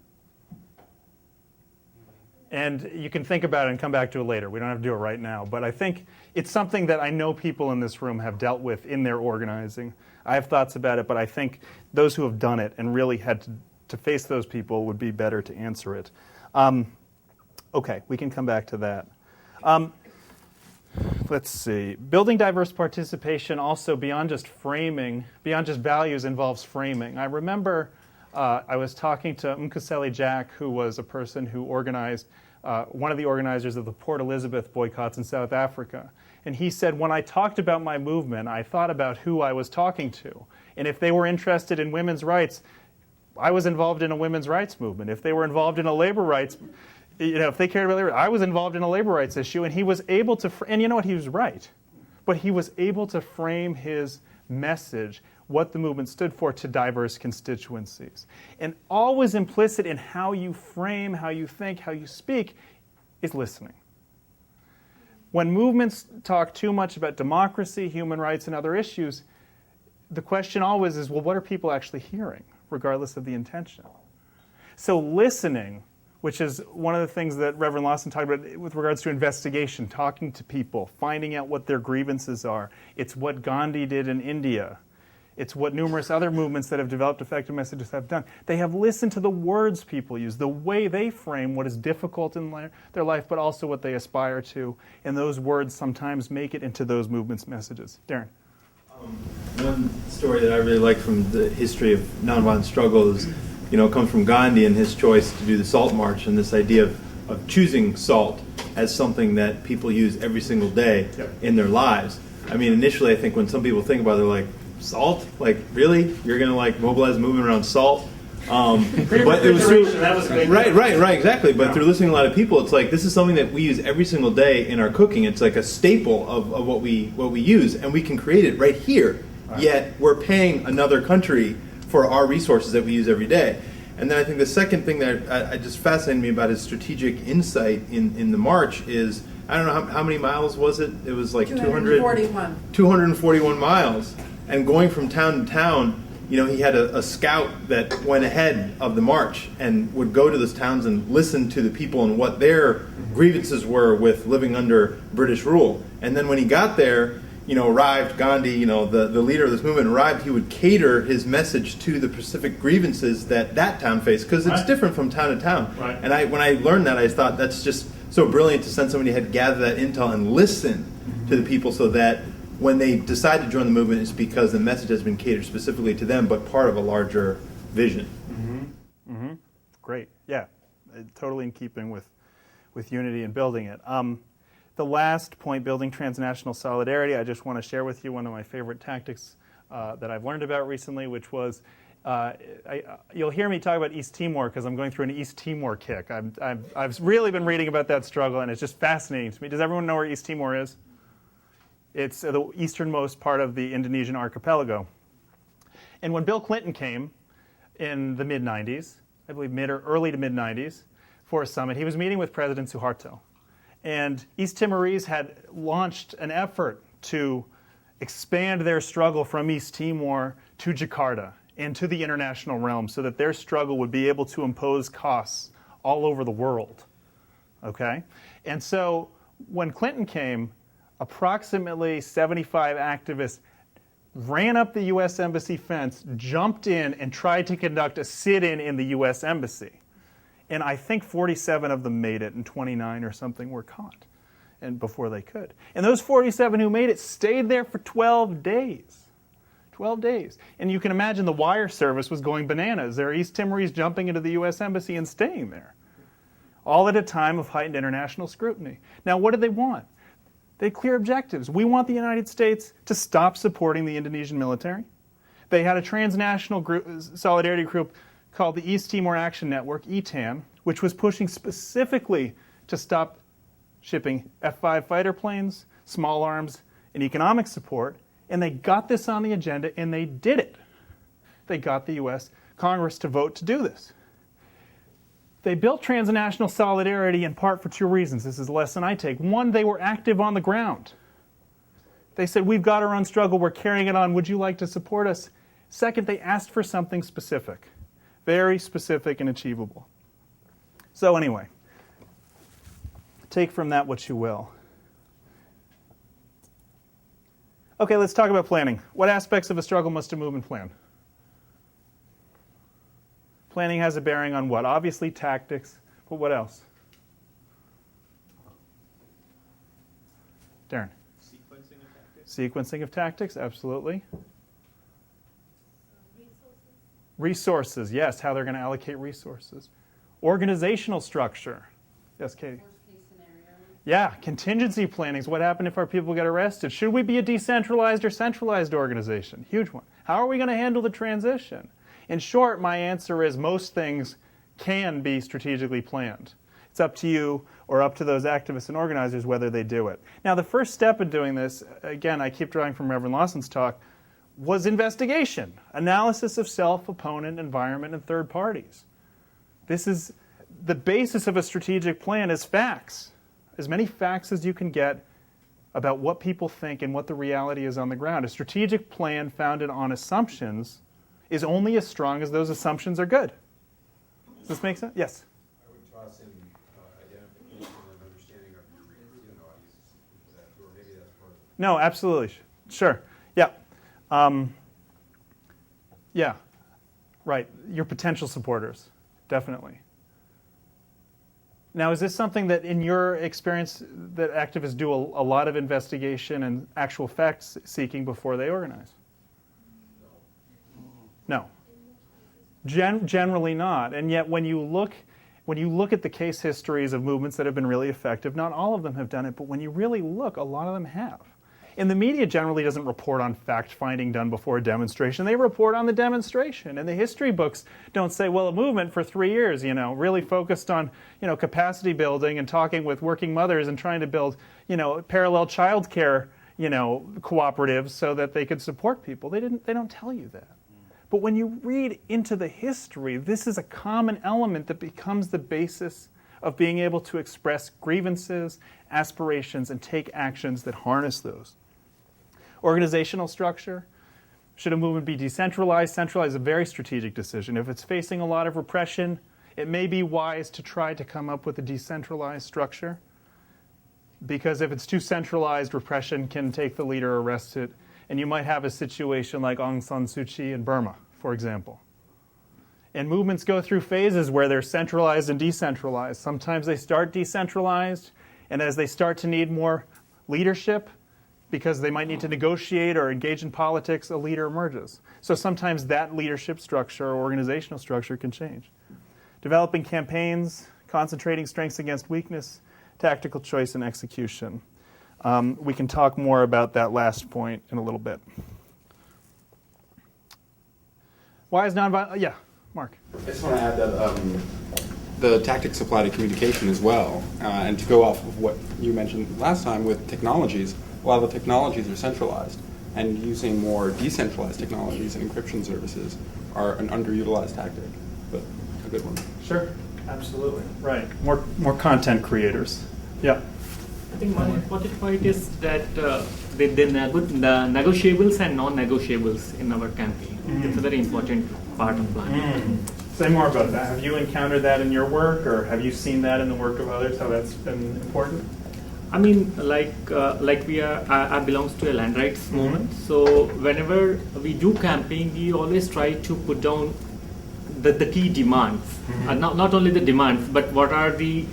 And you can think about it and come back to it later. We don't have to do it right now. But I think it's something that I know people in this room have dealt with in their organizing. I have thoughts about it, but I think those who have done it and really had to face those people would be better to answer it. Okay, we can come back to that. Let's see. Building diverse participation also beyond just framing, beyond just values, involves framing. I remember I was talking to Mkuseli Jack, who was a person who organized, one of the organizers of the Port Elizabeth boycotts in South Africa. And he said, when I talked about my movement, I thought about who I was talking to. And if they were interested in women's rights, I was involved in a women's rights movement. If they were involved in a labor rights, if they cared about labor, I was involved in a labor rights issue. And he was able to, and you know what, he was right. But he was able to frame his message, what the movement stood for, to diverse constituencies. And always implicit in how you frame, how you think, how you speak, is listening. When movements talk too much about democracy, human rights, and other issues, the question always is, well, what are people actually hearing, regardless of the intention? So listening which is one of the things that Reverend Lawson talked about with regards to investigation, talking to people, finding out what their grievances are. It's what Gandhi did in India. It's what numerous other movements that have developed effective messages have done. They have listened to the words people use, the way they frame what is difficult in their life, but also what they aspire to. And those words sometimes make it into those movements' messages. Darren. One story that I really like from the history of nonviolent struggle is, comes from Gandhi and his choice to do the Salt March, and this idea of choosing salt as something that people use every single day in their lives. I mean, initially I think when some people think about it, they're like, salt? Like, really? You're going to mobilize a movement around salt? But it was right, exactly. But through listening to a lot of people, it's like this is something that we use every single day in our cooking. It's like a staple of what we use, and we can create it right here. Right. Yet we're paying another country for our resources that we use every day. And then I think the second thing that I just fascinated me about his strategic insight in the march is, I don't know how many miles was it? It was like 241 miles. And going from town to town, he had a scout that went ahead of the march and would go to those towns and listen to the people and what their grievances were with living under British rule. And then when he got there, arrived, Gandhi, the leader of this movement arrived, he would cater his message to the specific grievances that town faced, because it's different from town to town. Right. And when I learned that, I thought that's just so brilliant to send somebody ahead to gather that intel and listen to the people so that when they decide to join the movement, it's because the message has been catered specifically to them, but part of a larger vision. Mm-hmm. Mm-hmm. Great. Yeah, totally in keeping with unity and building it. The last point, building transnational solidarity, I just want to share with you one of my favorite tactics that I've learned about recently, which was, you'll hear me talk about East Timor because I'm going through an East Timor kick. I've really been reading about that struggle, and it's just fascinating to me. Does everyone know where East Timor is? It's the easternmost part of the Indonesian archipelago. And when Bill Clinton came in the mid-90s, I believe early to mid-90s, for a summit, he was meeting with President Suharto. And East Timorese had launched an effort to expand their struggle from East Timor to Jakarta and to the international realm so that their struggle would be able to impose costs all over the world. Okay? And so when Clinton came, approximately 75 activists ran up the U.S. Embassy fence, jumped in, and tried to conduct a sit-in in the U.S. Embassy. And I think 47 of them made it, and 29 or something were caught before they could. And those 47 who made it stayed there for 12 days. 12 days. And you can imagine the wire service was going bananas. There are East Timorese jumping into the U.S. Embassy and staying there, all at a time of heightened international scrutiny. Now, what did they want? They had clear objectives. We want the United States to stop supporting the Indonesian military. They had a transnational solidarity group called the East Timor Action Network, ETAN, which was pushing specifically to stop shipping F-5 fighter planes, small arms, and economic support. And they got this on the agenda, and they did it. They got the U.S. Congress to vote to do this. They built transnational solidarity in part for two reasons. This is the lesson I take. One, they were active on the ground. They said, we've got our own struggle, we're carrying it on, would you like to support us? Second, they asked for something specific, very specific and achievable. So anyway, take from that what you will. Okay, let's talk about planning. What aspects of a struggle must a movement plan? Planning has a bearing on what? Obviously tactics, but what else? Darren? Sequencing of tactics. Sequencing of tactics, absolutely. Resources, yes, how they're going to allocate resources. Organizational structure. Yes, Katie? Worst case scenario. Yeah, contingency plannings. What happened if our people get arrested? Should we be a decentralized or centralized organization? Huge one. How are we going to handle the transition? In short, my answer is most things can be strategically planned. It's up to you or up to those activists and organizers whether they do it. Now, the first step in doing this, again, I keep drawing from Reverend Lawson's talk, was investigation, analysis of self, opponent, environment, and third parties. This is the basis of a strategic plan is facts, as many facts as you can get about what people think and what the reality is on the ground. A strategic plan founded on assumptions is only as strong as those assumptions are good. Does this make sense? Yes? I would toss No, absolutely. Sure. Yeah. Yeah. Right. Your potential supporters. Definitely. Now, is this something that, in your experience, that activists do a lot of investigation and actual facts seeking before they organize? No. Generally not. And yet, when you look at the case histories of movements that have been really effective, not all of them have done it, but when you really look, a lot of them have. And the media generally doesn't report on fact-finding done before a demonstration. They report on the demonstration. And the history books don't say, well, a movement for 3 years, really focused on, capacity building and talking with working mothers and trying to build, parallel child care, cooperatives so that they could support people. They don't tell you that. But when you read into the history, this is a common element that becomes the basis of being able to express grievances, aspirations, and take actions that harness those. Organizational structure. Should a movement be decentralized? Centralized is a very strategic decision. If it's facing a lot of repression, it may be wise to try to come up with a decentralized structure. Because if it's too centralized, repression can take the leader, arrest it, and you might have a situation like Aung San Suu Kyi in Burma, for example. And movements go through phases where they're centralized and decentralized. Sometimes they start decentralized, and as they start to need more leadership, because they might need to negotiate or engage in politics, a leader emerges. So sometimes that leadership structure or organizational structure can change. Developing campaigns, concentrating strengths against weakness, tactical choice and execution. We can talk more about that last point in a little bit. Why is nonviolent? Yeah, Mark. I just want to add that the tactics apply to communication as well. And to go off of what you mentioned last time with technologies, a lot of the technologies are centralized, and using more decentralized technologies and encryption services are an underutilized tactic, but a good one. Sure, absolutely. Right. More content creators. Yeah. I think one important point is that the negotiables and non-negotiables in our campaign. It's a very important part of planning. Say more about that. Have you encountered that in your work, or have you seen that in the work of others, how that's been important? I mean, I belongs to a land rights movement. So whenever we do campaign, we always try to put down the key demands. Not only the demands, but what are the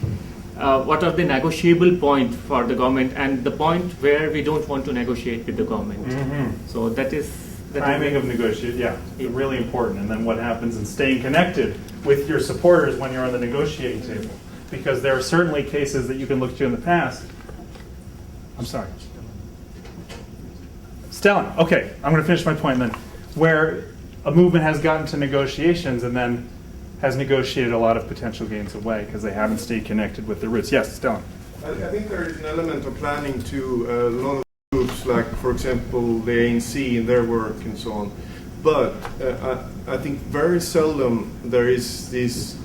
negotiable point for the government, and the point where we don't want to negotiate with the government. So that is timing of negotiation. Yeah, really important. And then what happens in staying connected with your supporters when you're on the negotiating table, because there are certainly cases that you can look to in the past. I'm sorry. Stellan. Okay, I'm going to finish my point then. Where a movement has gotten to negotiations and then has negotiated a lot of potential gains away because they haven't stayed connected with their roots. Yes, Stellan. I think there is an element of planning to a lot of groups, like, for example, the ANC in their work and so on. But I think very seldom there is these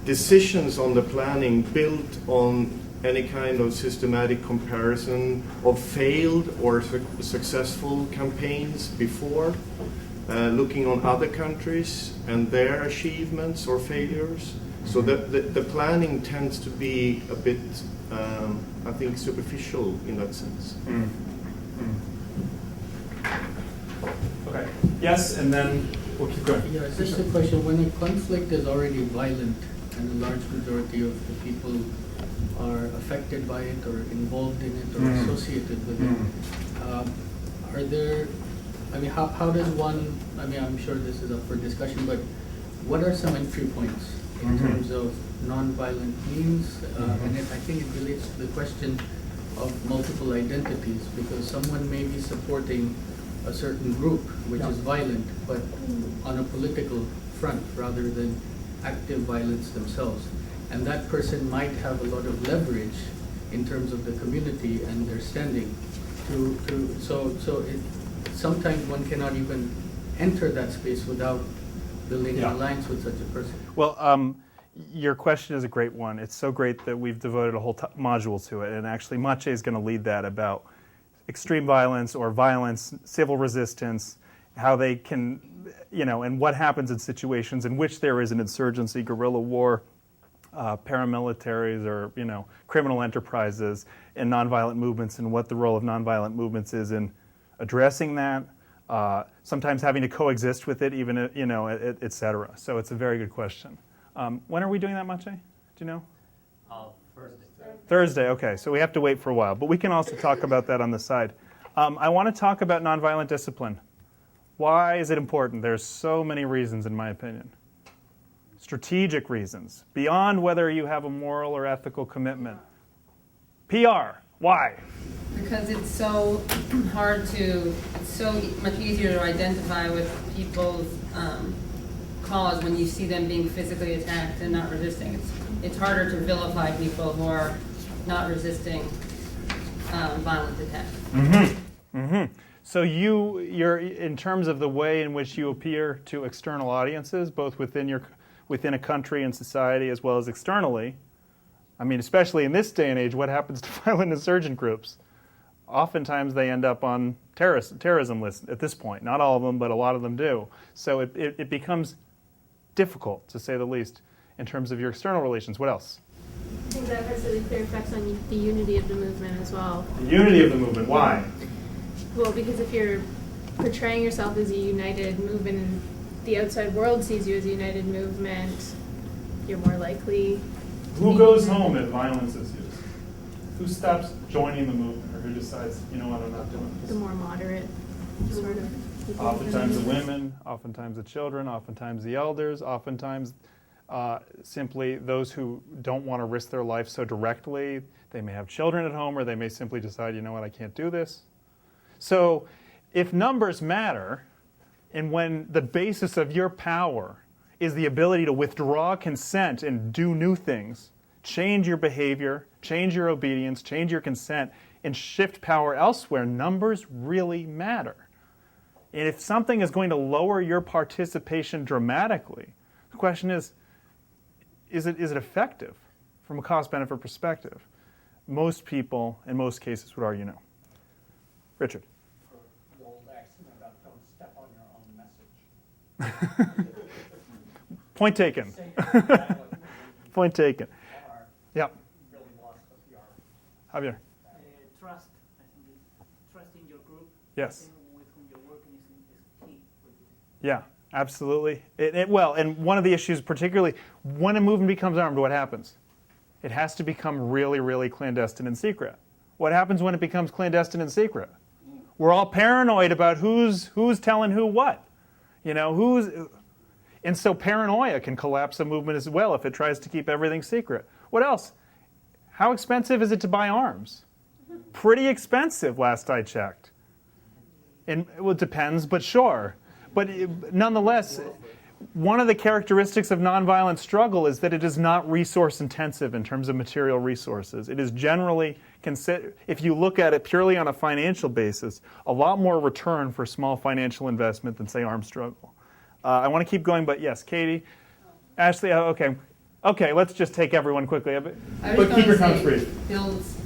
decisions on the planning built on any kind of systematic comparison of failed or successful campaigns before, looking on other countries and their achievements or failures. So the planning tends to be a bit, I think, superficial in that sense. Okay. Yes, and then we'll keep going. Yeah, it's just a question. When a conflict is already violent and a large majority of the people are affected by it or involved in it or associated with it, are there, I mean, how does one, I mean, I'm sure this is up for discussion, but what are some entry points in terms of non-violent means? And I think it relates to the question of multiple identities, because someone may be supporting a certain group which is violent, but on a political front rather than active violence themselves. And that person might have a lot of leverage in terms of the community and their standing. Sometimes one cannot even enter that space without building an alliance with such a person. Well, your question is a great one. It's so great that we've devoted a whole module to it. And actually, Maciej is going to lead that about extreme violence or violence, civil resistance, how they can, and what happens in situations in which there is an insurgency, guerrilla war. paramilitaries or criminal enterprises and nonviolent movements, and what the role of nonviolent movements is in addressing that. Sometimes having to coexist with it, even et cetera. So it's a very good question. When are we doing that, Mache? Do you know? Thursday. Okay. So we have to wait for a while, but we can also talk about that on the side. I want to talk about nonviolent discipline. Why is it important? There's so many reasons, in my opinion. Strategic reasons, beyond whether you have a moral or ethical commitment. PR, why? Because it's so hard to, it's so much easier to identify with people's cause when you see them being physically attacked and not resisting. It's harder to vilify people who are not resisting violent attack. Mm-hmm. Mm-hmm. So you're in terms of the way in which you appear to external audiences, both within a country and society as well as externally. I mean, especially in this day and age, what happens to violent insurgent groups? Oftentimes they end up on terrorism lists at this point. Not all of them, but a lot of them do. So it becomes difficult, to say the least, in terms of your external relations. What else? I think that has really clear effects on the unity of the movement as well. The unity of the movement. Why? Well, because if you're portraying yourself as a united movement and the outside world sees you as a united movement, you're more likely to Who be goes united. home if violence is used? Who stops joining the movement, or who decides, you know what, I'm not doing this? The more moderate sort of people. Oftentimes the women, oftentimes the children, oftentimes the elders, oftentimes simply those who don't want to risk their life so directly. They may have children at home, or they may simply decide, you know what, I can't do this. So if numbers matter, and when the basis of your power is the ability to withdraw consent and do new things, change your behavior, change your obedience, change your consent, and shift power elsewhere, numbers really matter. And if something is going to lower your participation dramatically, the question is it effective from a cost-benefit perspective? Most people, in most cases, would argue no. Richard. The old axiom about don't step on your own message. Point taken. Point taken. Yep. Really lost the PR. Javier. Trust. I think trust in your group. Yes. With whom you're working is key for you. Yeah, absolutely. Well, and one of the issues, particularly when a movement becomes armed, what happens? It has to become really, really clandestine and secret. What happens when it becomes clandestine and secret? We're all paranoid about who's telling who what. And so paranoia can collapse a movement as well if it tries to keep everything secret. What else? How expensive is it to buy arms? Pretty expensive, last I checked. And well, it depends, but sure. But nonetheless, one of the characteristics of nonviolent struggle is that it is not resource intensive in terms of material resources. It is generally, if you look at it purely on a financial basis, a lot more return for small financial investment than, say, armed struggle. I want to keep going, but yes, Katie, Ashley, okay. Okay, let's just take everyone quickly. But keep your comments brief. Builds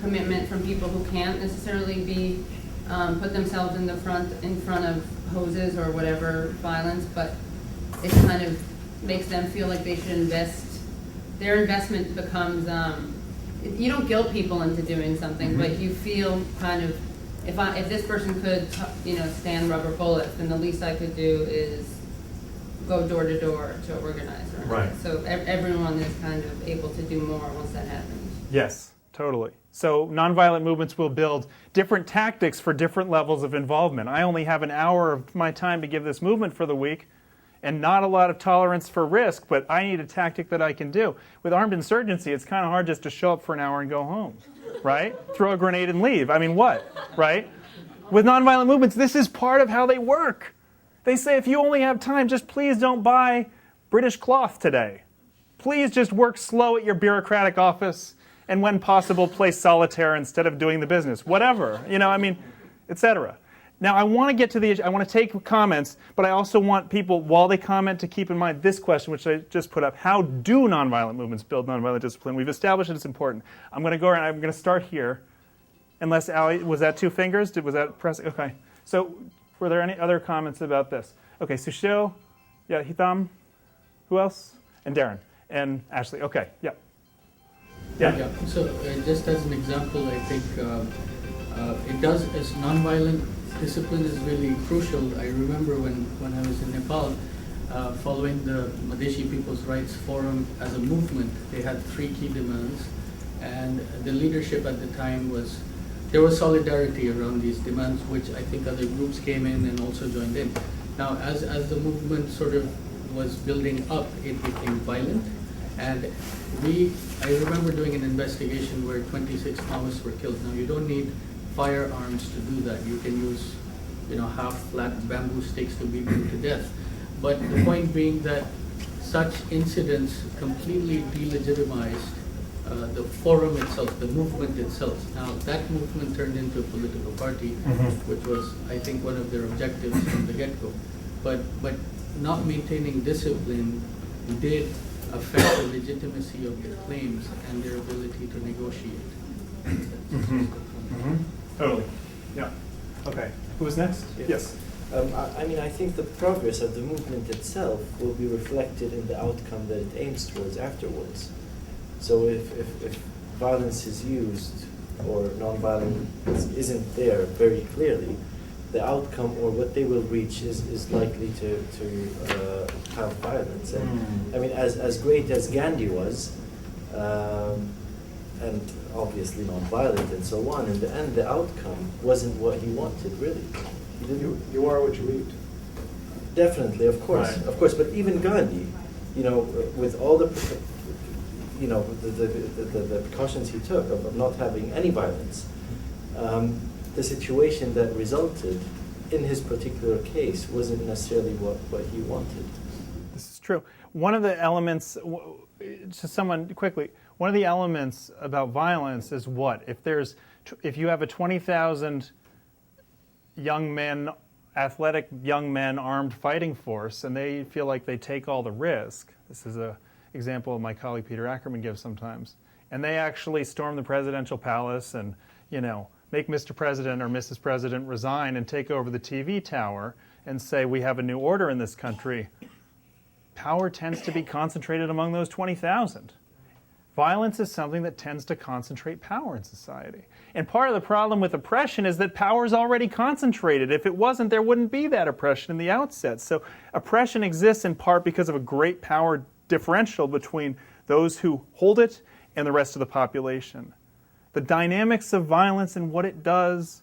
commitment from people who can't necessarily be put themselves in front of hoses or whatever violence, but it kind of makes them feel like they should invest. Their investment becomes you don't guilt people into doing something, but you feel kind of if this person could stand rubber bullets, then the least I could do is go door to door to organize. Right. So everyone is kind of able to do more once that happens. Yes, totally. So nonviolent movements will build different tactics for different levels of involvement. I only have an hour of my time to give this movement for the week, and not a lot of tolerance for risk, but I need a tactic that I can do. With armed insurgency, it's kind of hard just to show up for an hour and go home, right? Throw a grenade and leave. I mean, what, right? With nonviolent movements, this is part of how they work. They say, if you only have time, just please don't buy British cloth today. Please just work slow at your bureaucratic office, and when possible, play solitaire instead of doing the business. Whatever, etc. Now, I want to get to the issue. I want to take comments, but I also want people, while they comment, to keep in mind this question, which I just put up. How do nonviolent movements build nonviolent discipline? We've established that it's important. I'm going to go around. I'm going to start here. Unless, Ali, was that two fingers? Was that pressing? Okay. So, were there any other comments about this? Okay, Sushil, yeah, Hitam, who else? And Darren. And Ashley, okay, yeah. So just as an example, I think it does, as nonviolent discipline is really crucial. I remember when I was in Nepal, following the Madhesi People's Rights Forum as a movement, they had 3 key demands, and the leadership at the time there was solidarity around these demands, which I think other groups came in and also joined in. Now, as the movement sort of was building up, it became violent, and I remember doing an investigation where 26 Maoists were killed. Now, you don't need firearms to do that. You can use, half-flat bamboo sticks to beat them to death. But the point being that such incidents completely delegitimized the forum itself, the movement itself. Now, that movement turned into a political party, which was, I think, one of their objectives from the get-go. But not maintaining discipline did affect the legitimacy of their claims and their ability to negotiate. Totally. Yeah. Okay. Who was next? Yes. I think the progress of the movement itself will be reflected in the outcome that it aims towards afterwards. So if violence is used or nonviolence isn't there very clearly, the outcome or what they will reach is likely to have violence. And as great as Gandhi was, and obviously nonviolent and so on, in the end the outcome wasn't what he wanted really. You are what you eat. Definitely, of course, Right. of course. But even Gandhi, with all the the precautions he took of not having any violence, the situation that resulted in his particular case wasn't necessarily what he wanted. This is true. One of the elements, just someone quickly, one of the elements about violence is what? If you have a 20,000 young men, athletic young men armed fighting force, and they feel like they take all the risk, this is an example my colleague Peter Ackerman gives sometimes, and they actually storm the presidential palace and, make Mr. President or Mrs. President resign and take over the TV tower and say, we have a new order in this country, power tends to be concentrated among those 20,000. Violence is something that tends to concentrate power in society. And part of the problem with oppression is that power is already concentrated. If it wasn't, there wouldn't be that oppression in the outset. So oppression exists in part because of a great power differential between those who hold it and the rest of the population. The dynamics of violence and what it does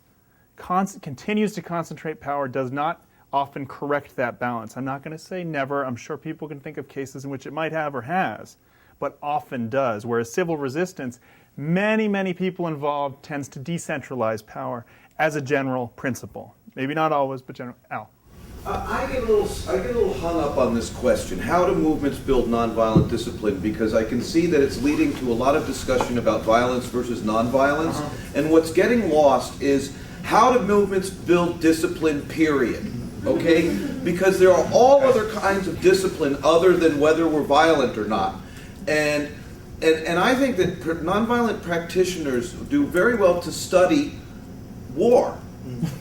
continues to concentrate power, does not often correct that balance. I'm not going to say never. I'm sure people can think of cases in which it might have or has, but often does. Whereas civil resistance, many, many people involved, tends to decentralize power as a general principle. Maybe not always, but general. Al. I get a little hung up on this question. How do movements build nonviolent discipline? Because I can see that it's leading to a lot of discussion about violence versus nonviolence. And what's getting lost is how do movements build discipline, period? Okay? Because there are all other kinds of discipline other than whether we're violent or not. And I think that nonviolent practitioners do very well to study war,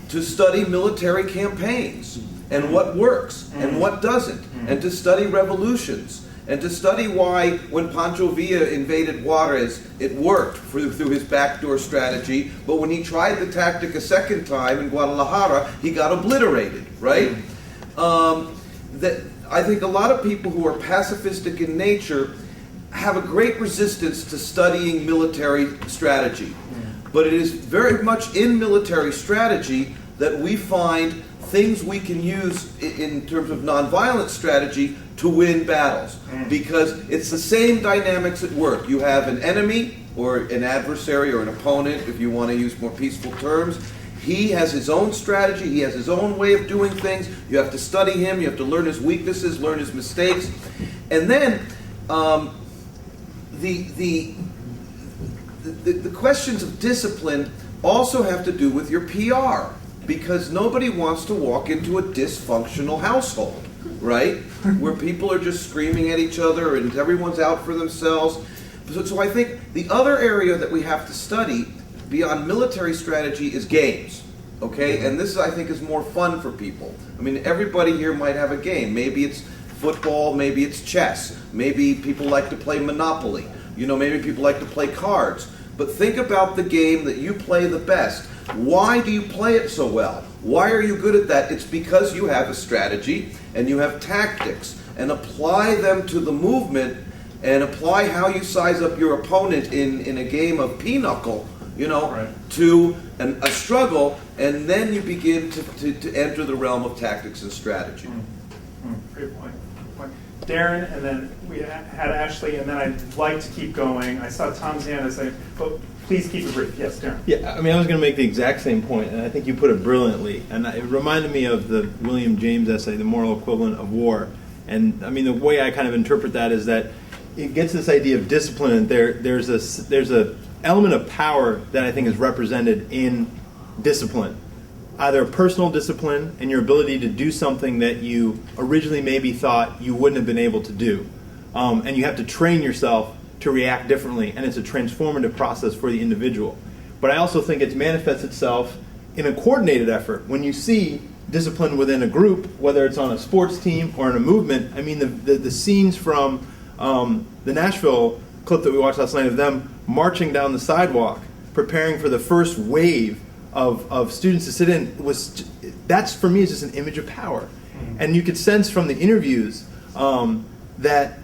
to study military campaigns, and what works and what doesn't, and to study revolutions, and to study why when Pancho Villa invaded Juarez, it worked through his backdoor strategy, but when he tried the tactic a second time in Guadalajara, he got obliterated, right? I think a lot of people who are pacifistic in nature have a great resistance to studying military strategy. But it is very much in military strategy that we find things we can use in terms of nonviolent strategy to win battles. Because it's the same dynamics at work. You have an enemy or an adversary or an opponent, if you want to use more peaceful terms. He has his own strategy. He has his own way of doing things. You have to study him. You have to learn his weaknesses, learn his mistakes. And then the questions of discipline also have to do with your PR, because nobody wants to walk into a dysfunctional household, right? Where people are just screaming at each other and everyone's out for themselves. So I think the other area that we have to study beyond military strategy is games, okay? And this, I think, is more fun for people. I mean, everybody here might have a game. Maybe it's football, maybe it's chess, maybe people like to play Monopoly, maybe people like to play cards. But think about the game that you play the best. Why do you play it so well? Why are you good at that? It's because you have a strategy and you have tactics, and apply them to the movement and apply how you size up your opponent in a game of pinochle, to a struggle, and then you begin to enter the realm of tactics and strategy. Great point. Darren, and then we had Ashley, and then I'd like to keep going. I saw Tom's hand. I said, but please keep it brief. Yes, Darren. Yeah, I was going to make the exact same point, and I think you put it brilliantly. And it reminded me of the William James essay, The Moral Equivalent of War. And the way I kind of interpret that is that it gets this idea of discipline, and there's a element of power that I think is represented in discipline. Either a personal discipline and your ability to do something that you originally maybe thought you wouldn't have been able to do. And you have to train yourself to react differently, and it's a transformative process for the individual. But I also think it manifests itself in a coordinated effort. When you see discipline within a group, whether it's on a sports team or in a movement, the scenes from the Nashville clip that we watched last night of them marching down the sidewalk, preparing for the first wave of students to sit in, that's for me is just an image of power. And you could sense from the interviews that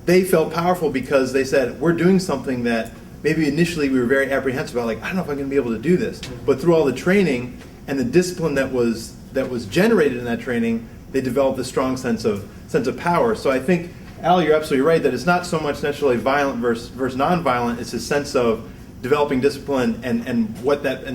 they felt powerful because they said, we're doing something that maybe initially we were very apprehensive about, like, I don't know if I'm going to be able to do this. But through all the training and the discipline that was generated in that training, they developed a strong sense of power. So I think, Al, you're absolutely right that it's not so much necessarily violent versus nonviolent. It's a sense of developing discipline and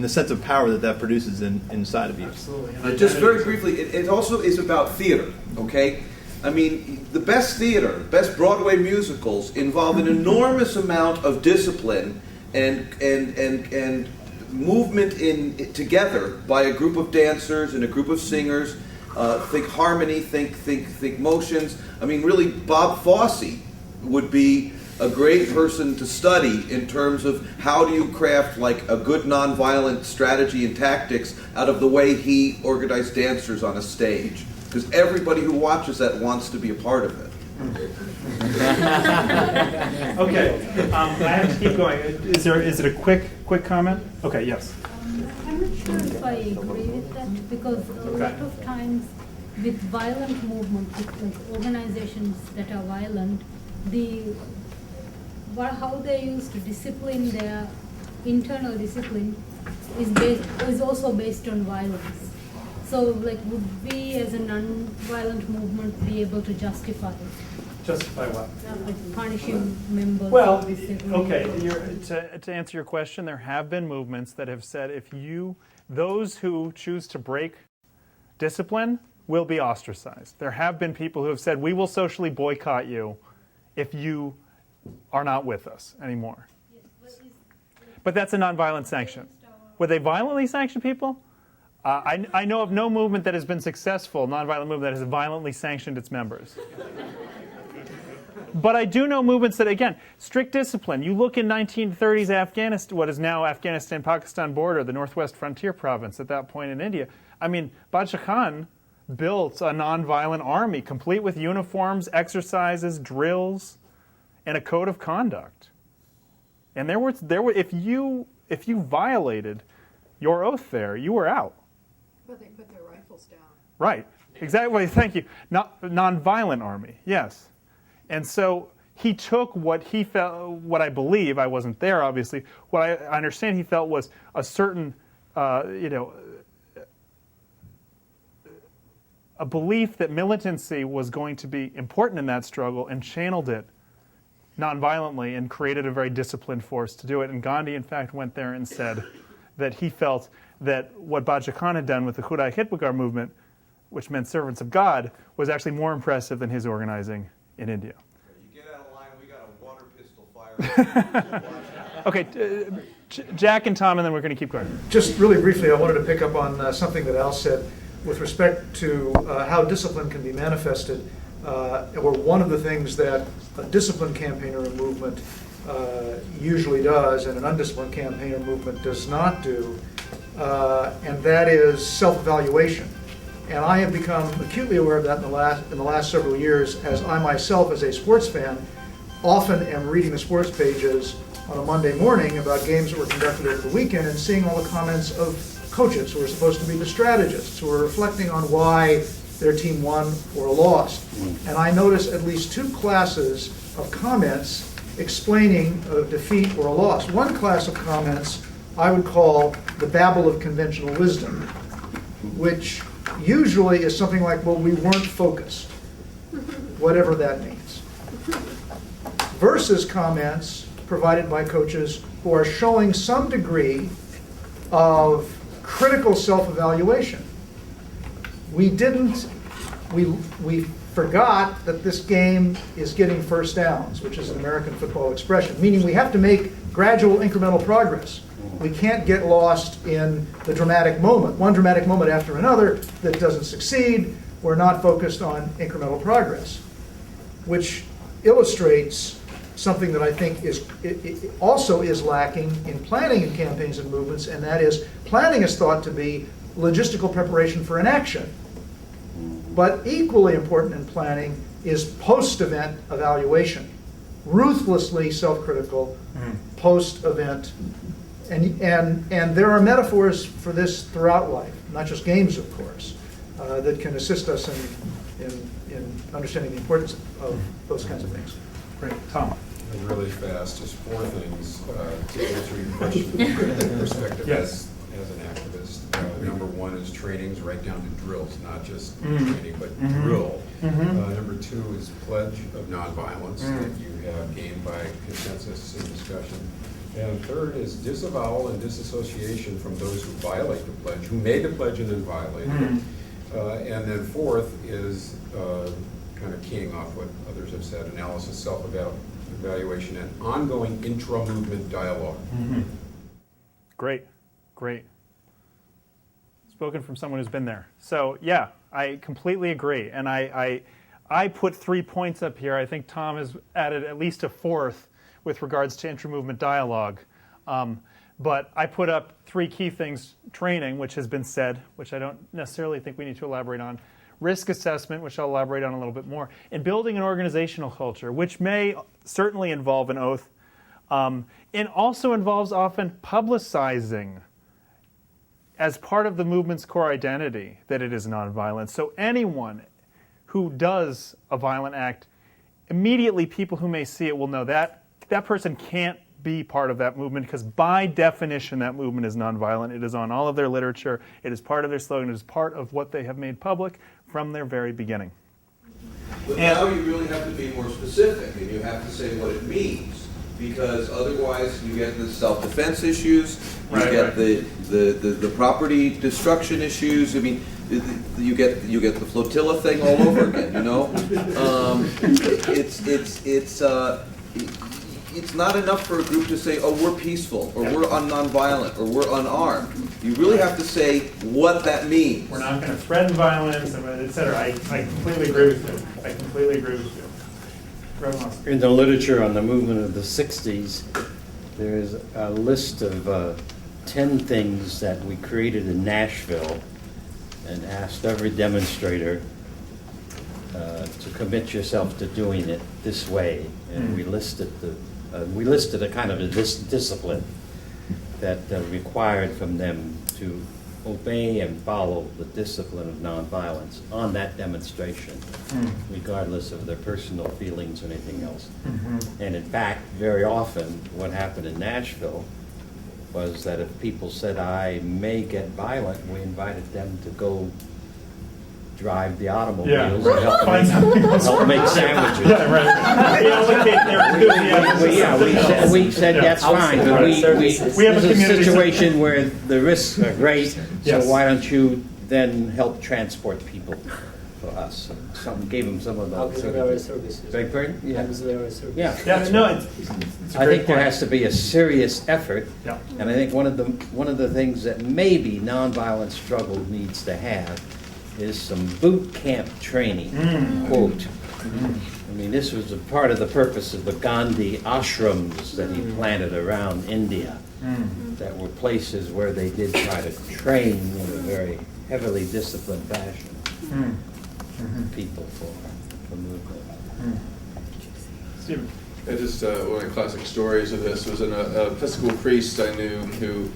the sense of power that produces inside of you. Absolutely. Just very briefly, it also is about theater, okay? The best theater, best Broadway musicals involve an enormous amount of discipline and movement together by a group of dancers and a group of singers. Think harmony, think motions. Really, Bob Fosse would be a great person to study in terms of how do you craft like a good nonviolent strategy and tactics out of the way he organized dancers on a stage. Because everybody who watches that wants to be a part of it. Okay, I have to keep going. Is it a quick comment? Okay, yes. I'm not sure if I agree with that, because a lot of times with violent movements, with like organizations that are violent, how they use to discipline their internal discipline is also based on violence. So, would we as a non-violent movement be able to justify it? Justify what? Like punishing members. Well, of this okay. To answer your question, there have been movements that have said those who choose to break discipline will be ostracized. There have been people who have said, we will socially boycott you if you are not with us anymore. But that's a nonviolent sanction. Would they violently sanction people? I know of no movement that has been successful, nonviolent movement, that has violently sanctioned its members. But I do know movements that, again, strict discipline. You look in 1930s Afghanistan, what is now Afghanistan-Pakistan border, the Northwest Frontier Province at that point in India. Bacha Khan built a nonviolent army, complete with uniforms, exercises, drills, and a code of conduct. And there were if you violated your oath there, you were out. But they put their rifles down. Right. Exactly. Thank you. Nonviolent army. Yes. And so he took what he felt, what I believe, I wasn't there obviously, what I understand he felt was a certain, a belief that militancy was going to be important in that struggle and channeled it nonviolently and created a very disciplined force to do it. And Gandhi, in fact, went there and said that he felt that what Bacha Khan had done with the Khudai Hitwakar movement, which meant servants of God, was actually more impressive than his organizing in India. You get out of line, we got a water pistol fire. Okay, Jack and Tom, and then we're going to keep going. Just really briefly, I wanted to pick up on something that Al said with respect to how discipline can be manifested, or one of the things that a disciplined campaigner movement usually does and an undisciplined campaigner movement does not do, and that is self-evaluation. And I have become acutely aware of that in the last several years, as I myself, as a sports fan, often am reading the sports pages on a Monday morning about games that were conducted over the weekend and seeing all the comments of coaches who are supposed to be the strategists, who are reflecting on why their team won or lost. And I notice at least two classes of comments explaining a defeat or a loss. One class of comments I would call the babble of conventional wisdom, which usually is something like, well, we weren't focused, whatever that means. Versus comments provided by coaches who are showing some degree of critical self-evaluation. We forgot that this game is getting first downs, which is an American football expression, meaning we have to make gradual incremental progress. We can't get lost in the dramatic moment, one dramatic moment after another that doesn't succeed. We're not focused on incremental progress, which illustrates something that I think it also is lacking in planning in campaigns and movements, and that is planning is thought to be logistical preparation for an action. But equally important in planning is post-event evaluation, ruthlessly self-critical post-event. And there are metaphors for this throughout life, not just games, of course, that can assist us in understanding the importance of those kinds of things. Great. Tom. Really fast, just four things to answer your question from my perspective Yes. as an activist. Number one is trainings right down to drills, not just training, but drill. Number two is pledge of nonviolence that you have gained by consensus and discussion. And third is disavowal and disassociation from those who violate the pledge, who made the pledge and then violated it. And then fourth is kind of keying off what others have said, analysis, self-evaluation, and ongoing intra-movement dialogue. Great, great. Spoken from someone who's been there. So yeah, I completely agree. And I put 3 points up here. I think Tom has added at least a fourth with regards to intra-movement dialogue. But I put up 3 key things: training, which has been said, which I don't necessarily think we need to elaborate on; risk assessment, which I'll elaborate on a little bit more; and building an organizational culture, which may certainly involve an oath. It also involves often publicizing as part of the movement's core identity that it is nonviolent. So anyone who does a violent act, immediately people who may see it will know that that person can't be part of that movement, because by definition that movement is nonviolent. It is on all of their literature. It is part of their slogan. It is part of what they have made public from their very beginning. But now you really have to be more specific, and you have to say what it means, because otherwise you get the self-defense issues, you get the property destruction issues. I mean, you get the flotilla thing all over again. You know, it's not enough for a group to say, oh, we're peaceful, or we're nonviolent, or we're unarmed. You really have to say what that means. We're not going to threaten violence, etc. I completely agree with you. I completely agree with you. In the literature on the movement of the 60s, there's a list of 10 things that we created in Nashville and asked every demonstrator to commit yourself to doing it this way. And we listed a kind of a discipline that required from them to obey and follow the discipline of nonviolence on that demonstration, regardless of their personal feelings or anything else. And in fact, very often what happened in Nashville was that if people said, I may get violent, we invited them to go drive the automobiles and help make sandwiches. We said that's fine, but we have a situation where the risks are great, so why don't you then help transport people for us? Gave them some of those. Auxiliary services. Beg pardon? Auxiliary services. Yeah. No, it's I think there has to be a serious effort, Yeah. and I think one of the things that maybe nonviolent struggle needs to have is some boot camp training, quote. I mean, this was a part of the purpose of the Gandhi ashrams that he planted around India, that were places where they did try to train in a very heavily disciplined fashion. people for movement. Stephen. Just one of the classic stories of this was an Episcopal priest I knew who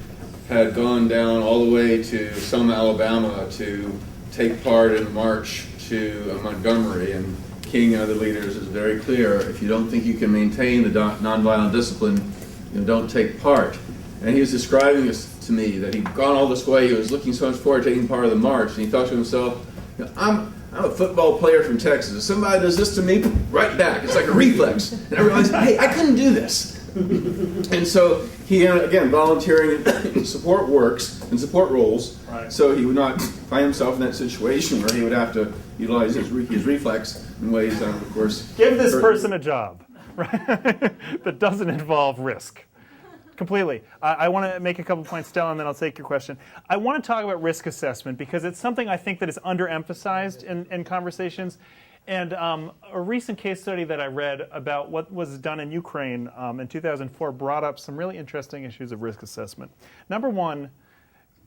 had gone down all the way to Selma, Alabama to take part in a march to Montgomery, and King and other leaders is very clear, if you don't think you can maintain the nonviolent discipline, don't take part. And he was describing this to me, that he'd gone all this way, he was looking so much forward to taking part of the march, and he thought to himself, I'm a football player from Texas. If somebody does this to me, right back. It's like a reflex. And I realized, hey, I couldn't do this. And so he, again, volunteering in support works and support roles, so he would not find himself in that situation where he would have to utilize his reflex in ways that, of course... Give this person a job, right? that doesn't involve risk. Completely. I want to make a couple points, Stella, and then I'll take your question. I want to talk about risk assessment because it's something I think that is underemphasized in conversations. And a recent case study that I read about what was done in Ukraine in 2004 brought up some really interesting issues of risk assessment. Number one,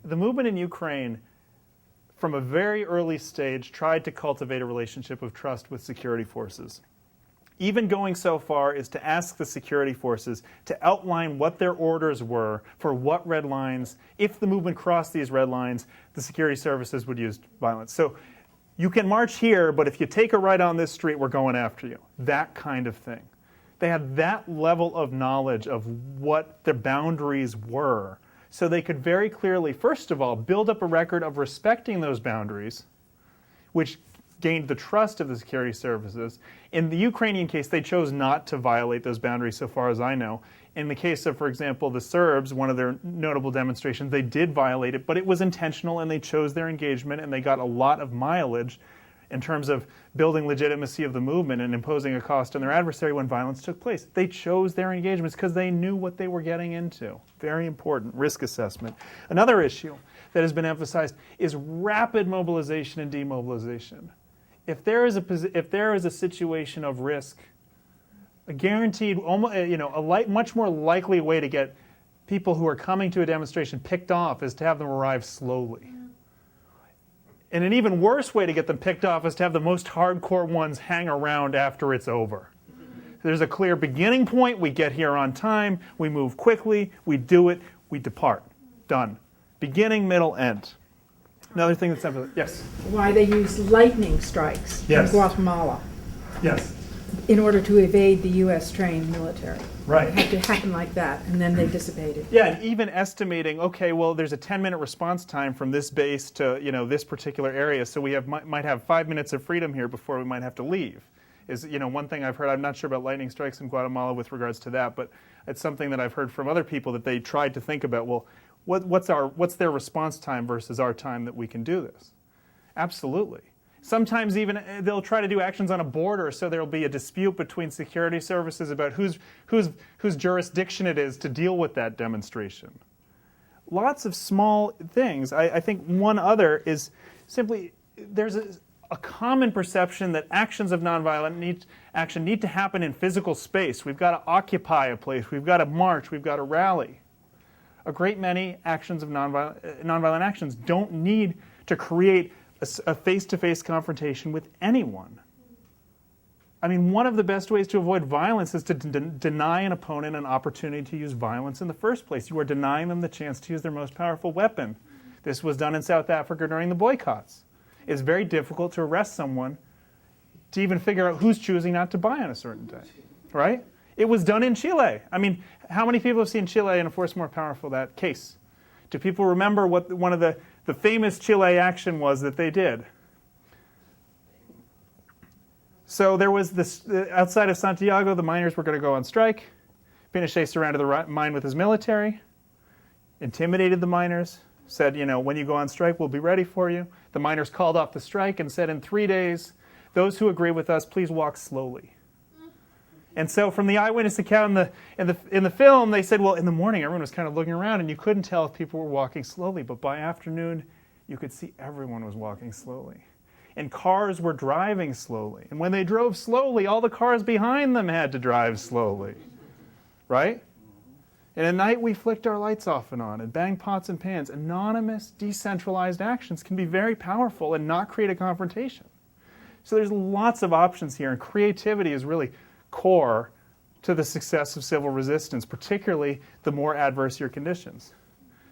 the movement in Ukraine, from a very early stage, tried to cultivate a relationship of trust with security forces. Even going so far as to ask the security forces to outline what their orders were for what red lines. If the movement crossed these red lines, the security services would use violence. So you can march here, but if you take a right on this street, we're going after you. That kind of thing. They had that level of knowledge of what the boundaries were. So they could very clearly, first of all, build up a record of respecting those boundaries, which gained the trust of the security services. In the Ukrainian case, they chose not to violate those boundaries so far as I know. In the case of, for example, the Serbs, one of their notable demonstrations, they did violate it, but it was intentional and they chose their engagement and they got a lot of mileage in terms of building legitimacy of the movement and imposing a cost on their adversary when violence took place. They chose their engagements because they knew what they were getting into. Very important, risk assessment. Another issue that has been emphasized is rapid mobilization and demobilization. If there is a situation of risk, a guaranteed, much more likely way to get people who are coming to a demonstration picked off is to have them arrive slowly. And an even worse way to get them picked off is to have the most hardcore ones hang around after it's over. There's a clear beginning point, we get here on time, we move quickly, we do it, we depart. Done. Beginning, middle, end. Another thing that's emphasized, yes? Why they use lightning strikes in Guatemala. Yes. In order to evade the U.S. trained military. Right. It had to happen like that, and then they dissipated. Yeah, and even estimating, okay, well, there's a 10-minute response time from this base to this particular area, so we might have 5 minutes of freedom here before we might have to leave. Is one thing I've heard. I'm not sure about lightning strikes in Guatemala with regards to that, but it's something that I've heard from other people that they tried to think about. Well, what's their response time versus our time that we can do this? Absolutely. Sometimes even they'll try to do actions on a border, so there'll be a dispute between security services about whose jurisdiction it is to deal with that demonstration. Lots of small things. I think one other is simply there's a common perception that actions of nonviolent action need to happen in physical space. We've got to occupy a place. We've got to march. We've got to rally. A great many actions of nonviolent actions don't need to create a face-to-face confrontation with anyone. I mean, one of the best ways to avoid violence is to deny an opponent an opportunity to use violence in the first place. You are denying them the chance to use their most powerful weapon. This was done in South Africa during the boycotts. It's very difficult to arrest someone to even figure out who's choosing not to buy on a certain day, right? It was done in Chile. I mean, how many people have seen Chile and a force more powerful that case? Do people remember what one of the famous Chile action was that they did? So there was this, outside of Santiago, the miners were going to go on strike. Pinochet surrounded the mine with his military, intimidated the miners, said, when you go on strike, we'll be ready for you. The miners called off the strike and said, in 3 days, those who agree with us, please walk slowly. And so from the eyewitness account in the film, they said, well, in the morning, everyone was kind of looking around, and you couldn't tell if people were walking slowly. But by afternoon, you could see everyone was walking slowly. And cars were driving slowly. And when they drove slowly, all the cars behind them had to drive slowly. Right? And at night we flicked our lights off and on and banged pots and pans. Anonymous, decentralized actions can be very powerful and not create a confrontation. So there's lots of options here, and creativity is really core to the success of civil resistance, particularly the more adverse your conditions.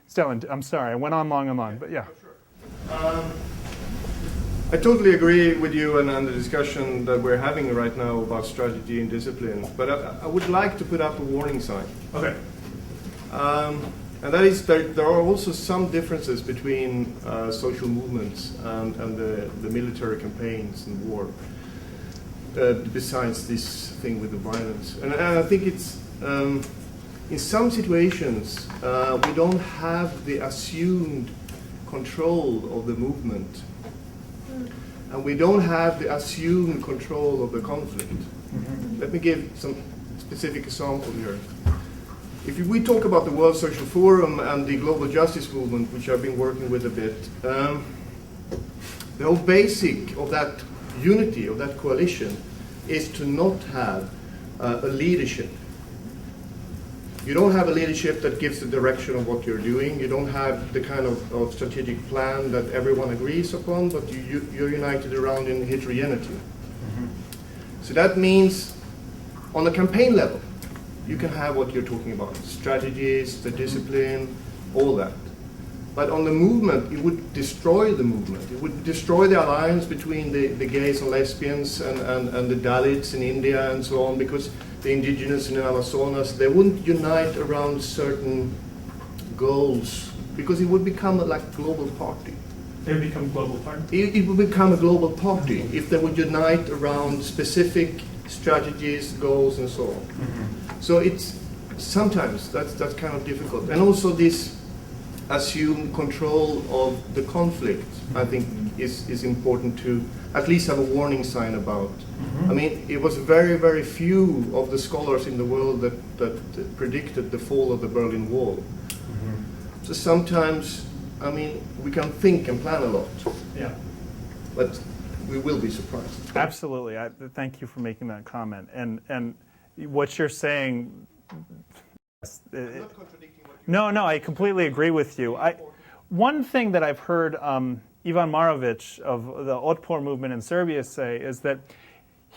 Stellan, I'm sorry, I went on long and long, but yeah. I totally agree with you and the discussion that we're having right now about strategy and discipline, but I would like to put up a warning sign. Okay. And that is that there are also some differences between social movements and the military campaigns and war, besides this thing with the violence. And I think it's, in some situations, we don't have the assumed control of the movement. And we don't have the assumed control of the conflict. Let me give some specific example here. If we talk about the World Social Forum and the global justice movement, which I've been working with a bit, the whole basic of that unity, of that coalition, is to not have a leadership. You don't have a leadership that gives the direction of what you're doing. You don't have the kind of strategic plan that everyone agrees upon, but you're united around in heterogeneity. So that means on the campaign level, you can have what you're talking about, strategies, the discipline, all that. But on the movement, it would destroy the movement. It would destroy the alliance between the gays and lesbians and the Dalits in India and so on, because the indigenous in the Amazonas, they wouldn't unite around certain goals, because it would become a global party. They would become a global party? It would become a global party if they would unite around specific strategies, goals, and so on. So it's sometimes that's kind of difficult. And also this assumed control of the conflict, I think, is important to at least have a warning sign about. I mean, it was very, very few of the scholars in the world that predicted the fall of the Berlin Wall. So sometimes, I mean, we can think and plan a lot. Yeah. But we will be surprised. Absolutely. Thank you for making that comment. And what you're saying... I'm not contradicting what No, I completely agree with you. One thing that I've heard Ivan Marovic of the Otpor movement in Serbia say is that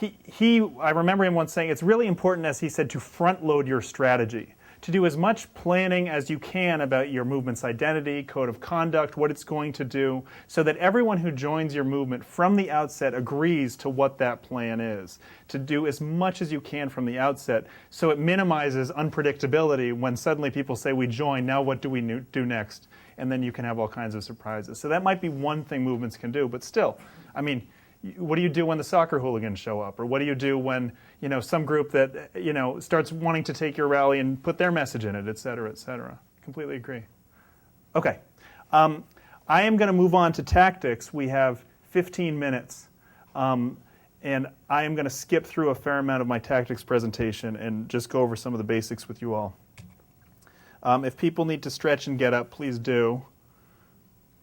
I remember him once saying it's really important, as he said, to front load your strategy, to do as much planning as you can about your movement's identity, code of conduct, what it's going to do, so that everyone who joins your movement from the outset agrees to what that plan is, to do as much as you can from the outset, so it minimizes unpredictability when suddenly people say, we join, now what do we do next? And then you can have all kinds of surprises. So that might be one thing movements can do, but still, I mean, what do you do when the soccer hooligans show up? Or what do you do when, some group that, starts wanting to take your rally and put their message in it, et cetera, et cetera? Completely agree. Okay. I am going to move on to tactics. We have 15 minutes. And I am going to skip through a fair amount of my tactics presentation and just go over some of the basics with you all. If people need to stretch and get up, please do,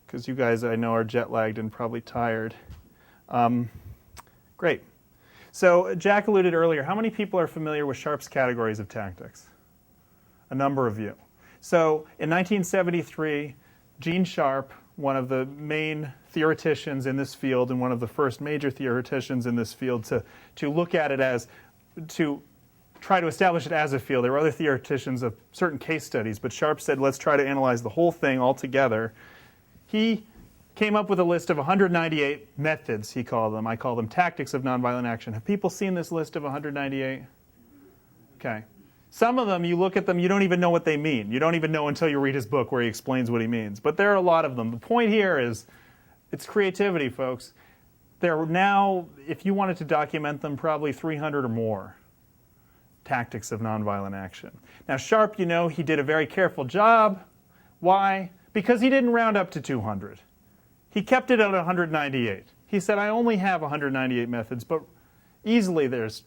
because you guys, I know, are jet-lagged and probably tired. Great. So Jack alluded earlier, how many people are familiar with Sharpe's categories of tactics? A number of you. So in 1973, Gene Sharpe, one of the main theoreticians in this field and one of the first major theoreticians in this field to look at it as, to try to establish it as a field. There were other theoreticians of certain case studies, but Sharpe said, let's try to analyze the whole thing all together. He came up with a list of 198 methods, he called them. I call them tactics of nonviolent action. Have people seen this list of 198? Okay. Some of them, you look at them, you don't even know what they mean. You don't even know until you read his book where he explains what he means. But there are a lot of them. The point here is, it's creativity, folks. There are now, if you wanted to document them, probably 300 or more tactics of nonviolent action. Now, Sharpe, he did a very careful job. Why? Because he didn't round up to 200. He kept it at 198. He said, I only have 198 methods, but easily there's,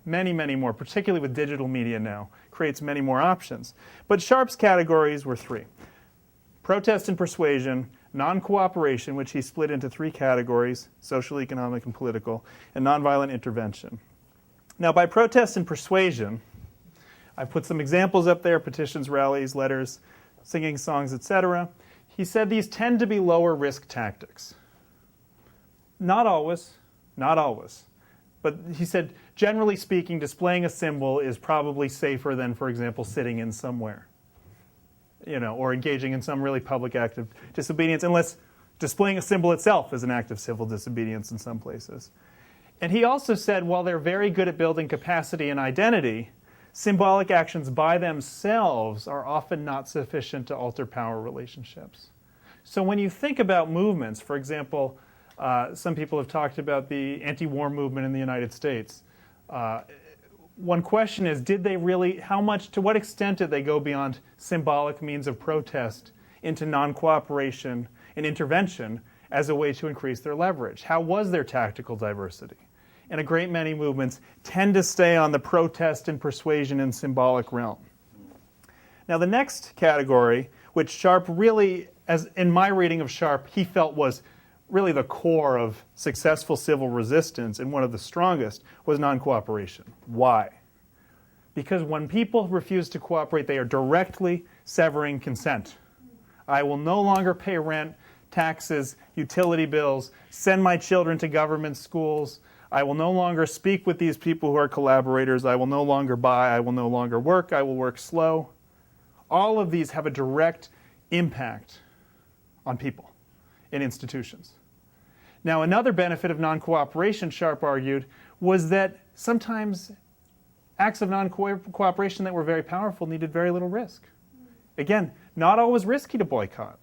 many, many more, particularly with digital media now, creates many more options. But Sharpe's categories were 3. Protest and persuasion, non-cooperation, which he split into 3 categories, social, economic, and political, and nonviolent intervention. Now, by protest and persuasion, I put some examples up there: petitions, rallies, letters, singing songs, etc. He said these tend to be lower risk tactics. Not always, not always. But he said, generally speaking, displaying a symbol is probably safer than, for example, sitting in somewhere, or engaging in some really public act of disobedience, unless displaying a symbol itself is an act of civil disobedience in some places. And he also said, while they're very good at building capacity and identity, symbolic actions by themselves are often not sufficient to alter power relationships. So when you think about movements, for example, some people have talked about the anti-war movement in the United States. One question is, did they really, to what extent did they go beyond symbolic means of protest into non-cooperation and intervention as a way to increase their leverage? How was their tactical diversity? And a great many movements tend to stay on the protest and persuasion and symbolic realm. Now the next category, which Sharp really, as in my reading of Sharp, he felt was really the core of successful civil resistance and one of the strongest, was non-cooperation. Why? Because when people refuse to cooperate, they are directly severing consent. I will no longer pay rent, taxes, utility bills, send my children to government schools. I will no longer speak with these people who are collaborators. I will no longer buy. I will no longer work. I will work slow. All of these have a direct impact on people in institutions. Now, another benefit of non-cooperation, Sharp argued, was that sometimes acts of non-cooperation that were very powerful needed very little risk. Again, not always risky to boycott,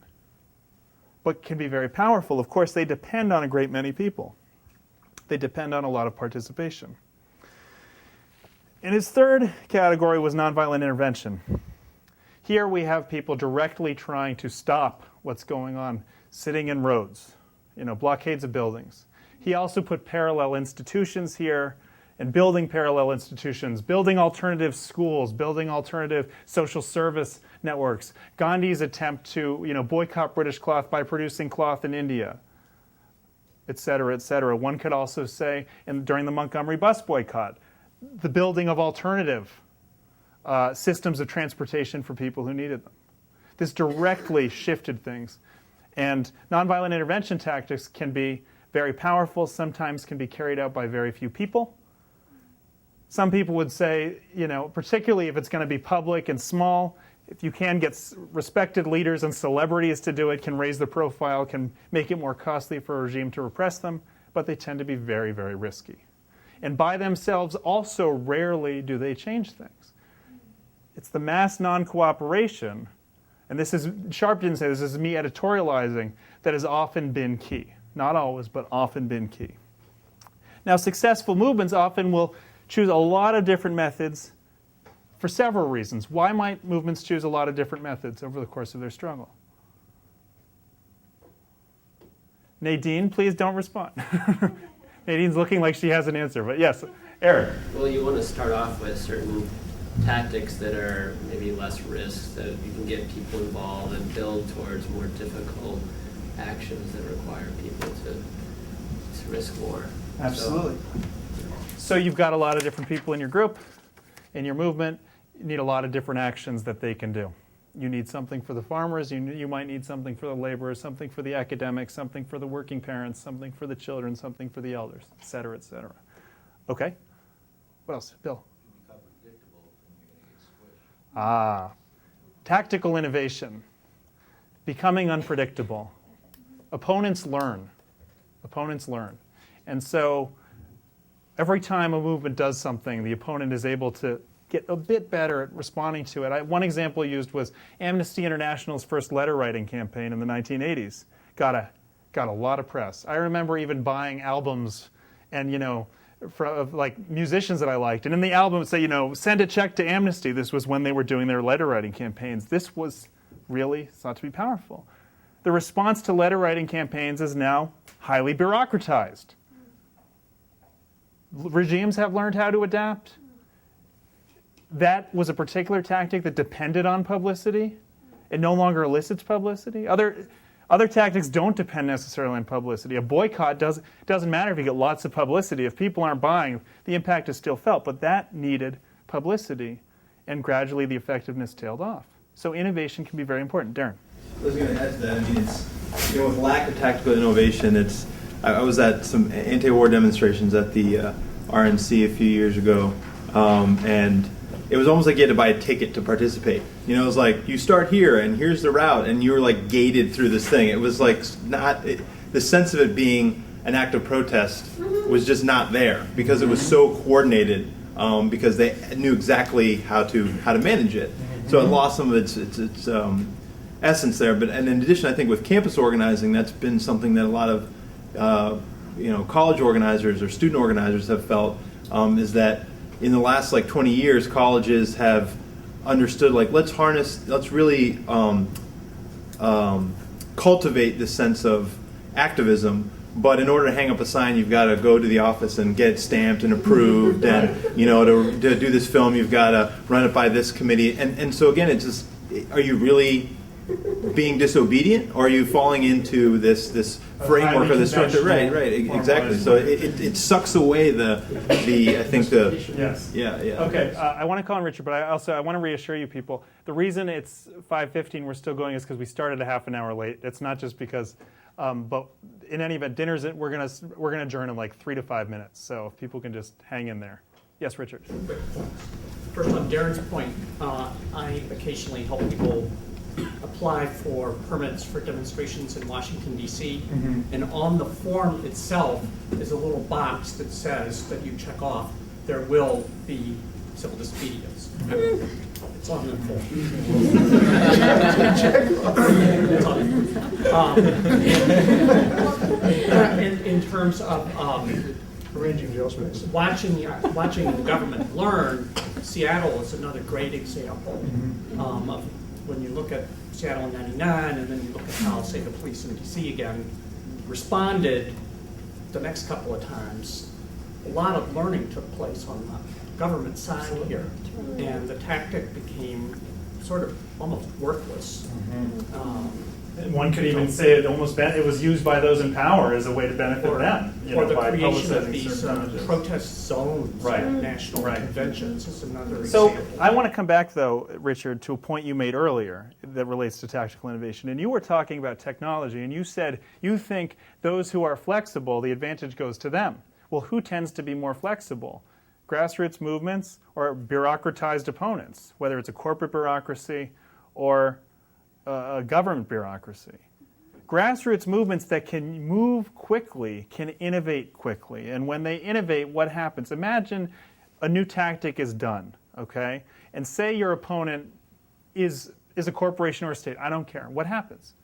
but can be very powerful. Of course, they depend on a great many people. They depend on a lot of participation. And his third category was nonviolent intervention. Here we have people directly trying to stop what's going on, sitting in roads, blockades of buildings. He also put parallel institutions here, and building parallel institutions, building alternative schools, building alternative social service networks. Gandhi's attempt to boycott British cloth by producing cloth in India, et cetera, et cetera. One could also say, during the Montgomery bus boycott, the building of alternative systems of transportation for people who needed them. This directly shifted things. And nonviolent intervention tactics can be very powerful, sometimes can be carried out by very few people. Some people would say, particularly if it's going to be public and small, if you can get respected leaders and celebrities to do it, can raise the profile, can make it more costly for a regime to repress them, but they tend to be very, very risky. And by themselves also rarely do they change things. It's the mass non-cooperation, and this is, Sharp didn't say this, is me editorializing, that has often been key. Not always, but often been key. Now, successful movements often will choose a lot of different methods for several reasons. Why might movements choose a lot of different methods over the course of their struggle? Nadine, please don't respond. Nadine's looking like she has an answer, but yes, Eric. Well, you want to start off with certain tactics that are maybe less risk, that you can get people involved and build towards more difficult actions that require people to risk more. Absolutely. So you've got a lot of different people in your group, in your movement. You need a lot of different actions that they can do. You need something for the farmers. You might need something for the laborers, something for the academics, something for the working parents, something for the children, something for the elders, et cetera, et cetera. Okay. What else? Bill? Tactical innovation. Becoming unpredictable. Opponents learn. Opponents learn. And so every time a movement does something, the opponent is able to get a bit better at responding to it. One example used was Amnesty International's first letter writing campaign in the 1980s. Got a lot of press. I remember even buying albums and, of musicians that I liked. And in the album it would say, send a check to Amnesty. This was when they were doing their letter writing campaigns. This was really thought to be powerful. The response to letter writing campaigns is now highly bureaucratized. Regimes have learned how to adapt. That was a particular tactic that depended on publicity. It no longer elicits publicity. Other tactics don't depend necessarily on publicity. A boycott doesn't matter if you get lots of publicity. If people aren't buying, the impact is still felt. But that needed publicity. and gradually the effectiveness tailed off. So innovation can be very important. Darren. I was going to add to that. I mean, it's, with lack of tactical innovation, I was at some anti-war demonstrations at the RNC a few years ago, and it was almost like you had to buy a ticket to participate. It was like, you start here, and here's the route, and you were like gated through this thing. It was like the sense of it being an act of protest was just not there because it was so coordinated, because they knew exactly how to manage it. So it lost some of its essence there. And in addition, I think with campus organizing, that's been something that a lot of college organizers or student organizers have felt, is that in the last 20 years, colleges have understood let's really cultivate this sense of activism. But in order to hang up a sign, you've got to go to the office and get it stamped and approved, and to do this film, you've got to run it by this committee. And so again, it's just, are you really being disobedient, or are you falling into this framework or this structure? Right, exactly. So it sucks away the yes. Yeah. Okay, I want to call on Richard, but I want to reassure you people. The reason it's 5:15 we're still going is because we started a half an hour late. It's not just because, but in any event, we're gonna adjourn in 3 to 5 minutes. So if people can just hang in there. Yes, Richard. First, on Darren's point, I occasionally help people apply for permits for demonstrations in Washington, D.C. And on the form itself is a little box that says that you check off, there will be civil disobedience. It's on the form. In terms of arranging jail space, watching the government learn, Seattle is another great example of when you look at Seattle in '99, and then you look at how, say, the police in D.C. again responded the next couple of times. A lot of learning took place on the government side here, and the tactic became sort of almost worthless. One could even say it was used by those in power as a way to benefit them. Or the creation of these protest zones at national conventions is another example. So I want to come back, though, Richard, to a point you made earlier that relates to tactical innovation. And you were talking about technology, and you said you think those who are flexible, the advantage goes to them. Well, who tends to be more flexible? Grassroots movements or bureaucratized opponents, whether it's a corporate bureaucracy or a government bureaucracy. Grassroots movements that can move quickly can innovate quickly. And when they innovate, what happens? Imagine a new tactic is done, okay? And say your opponent is a corporation or a state. I don't care. What happens?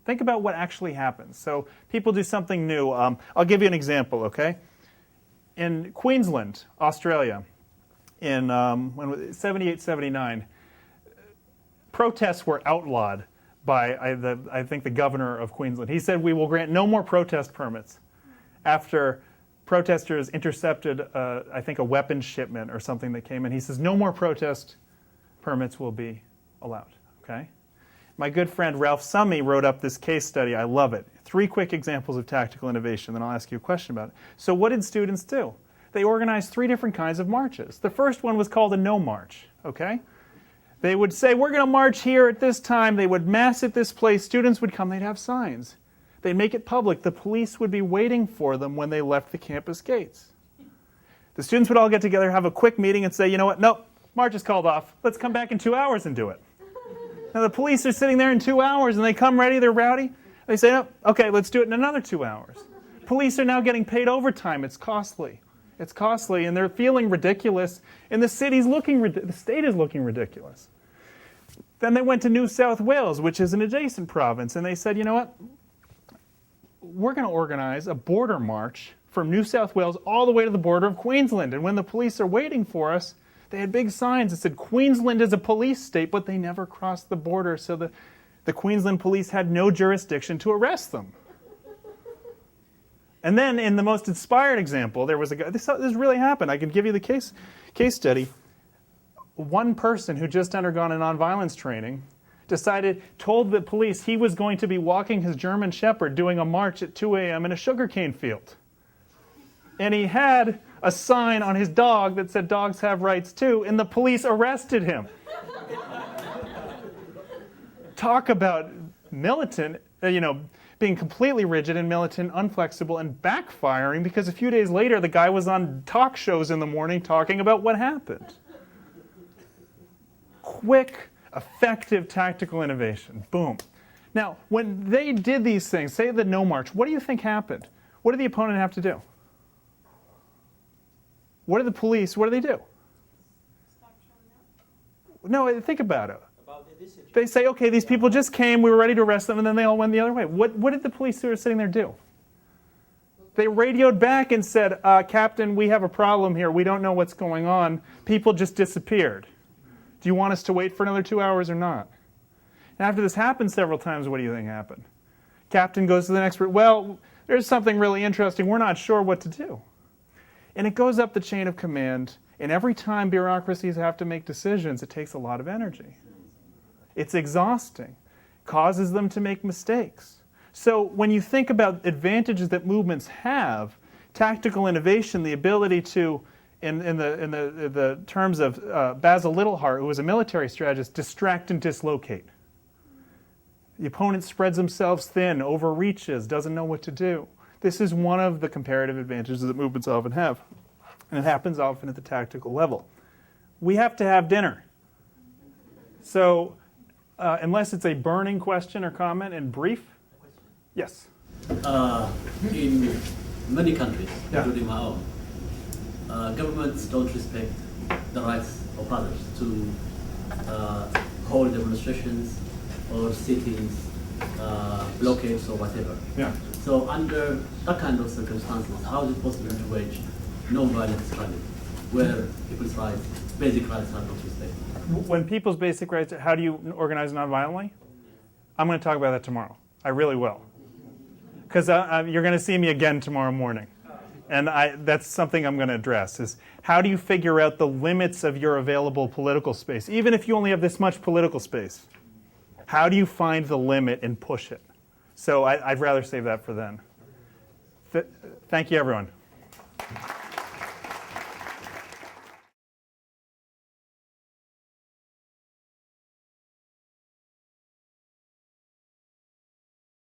Think about what actually happens. So people do something new. I'll give you an example, okay? In Queensland, Australia, in 78, 79, protests were outlawed by, I think, the governor of Queensland. He said, we will grant no more protest permits after protesters intercepted, I think, a weapons shipment or something that came in. He says, no more protest permits will be allowed, okay? My good friend Ralph Summey wrote up this case study. I love it. 3 quick examples of tactical innovation, then I'll ask you a question about it. So what did students do? They organized 3 different kinds of marches. The first one was called a no march, okay? They would say, we're going to march here at this time. They would mass at this place. Students would come. They'd have signs. They'd make it public. The police would be waiting for them when they left the campus gates. The students would all get together, have a quick meeting, and say, you know what? Nope, march is called off. Let's come back in 2 hours and do it. Now the police are sitting there in 2 hours, and they come ready. They're rowdy. They say, oh, okay, let's do it in another 2 hours. Police are now getting paid overtime. It's costly. It's costly, and they're feeling ridiculous, and the state is looking ridiculous. Then they went to New South Wales, which is an adjacent province, and they said, you know what? We're going to organize a border march from New South Wales all the way to the border of Queensland. And when the police are waiting for us, they had big signs that said, Queensland is a police state, but they never crossed the border, so the Queensland police had no jurisdiction to arrest them. And then in the most inspired example, there was a guy, this really happened. I can give you the case study. One person who just undergone a nonviolence training told the police he was going to be walking his German Shepherd doing a march at 2 a.m. in a sugarcane field. And he had a sign on his dog that said dogs have rights too, and the police arrested him. Talk about militant, being completely rigid and militant, unflexible, and backfiring, because a few days later the guy was on talk shows in the morning talking about what happened. Quick, effective tactical innovation. Boom. Now, when they did these things, say the no march, what do you think happened? What did the opponent have to do? What did the police, what do they do? No, think about it. They say, okay, these people just came, we were ready to arrest them, and then they all went the other way. What did the police who were sitting there do? They radioed back and said, Captain, we have a problem here. We don't know what's going on. People just disappeared. Do you want us to wait for another 2 hours or not? And after this happened several times, what do you think happened? Captain goes to the next, well, there's something really interesting. We're not sure what to do. And it goes up the chain of command. And every time bureaucracies have to make decisions, it takes a lot of energy. It's exhausting. Causes them to make mistakes. So when you think about advantages that movements have, tactical innovation, the ability to, in the terms of Basil Littlehart, who was a military strategist, distract and dislocate. The opponent spreads themselves thin, overreaches, doesn't know what to do. This is one of the comparative advantages that movements often have. And it happens often at the tactical level. We have to have dinner. So unless it's a burning question or comment in brief. Yes? In many countries, including my own, governments don't respect the rights of others to hold demonstrations or sit-ins, blockades or whatever. Yeah. So under that kind of circumstances, how is it possible to wage non-violent struggle where people's rights, basic rights are not respected? When people's basic rights, how do you organize non-violently? I'm going to talk about that tomorrow. I really will. Because you're going to see me again tomorrow morning. And that's something I'm going to address, is how do you figure out the limits of your available political space? Even if you only have this much political space, how do you find the limit and push it? So I'd rather save that for then. Thank you, everyone.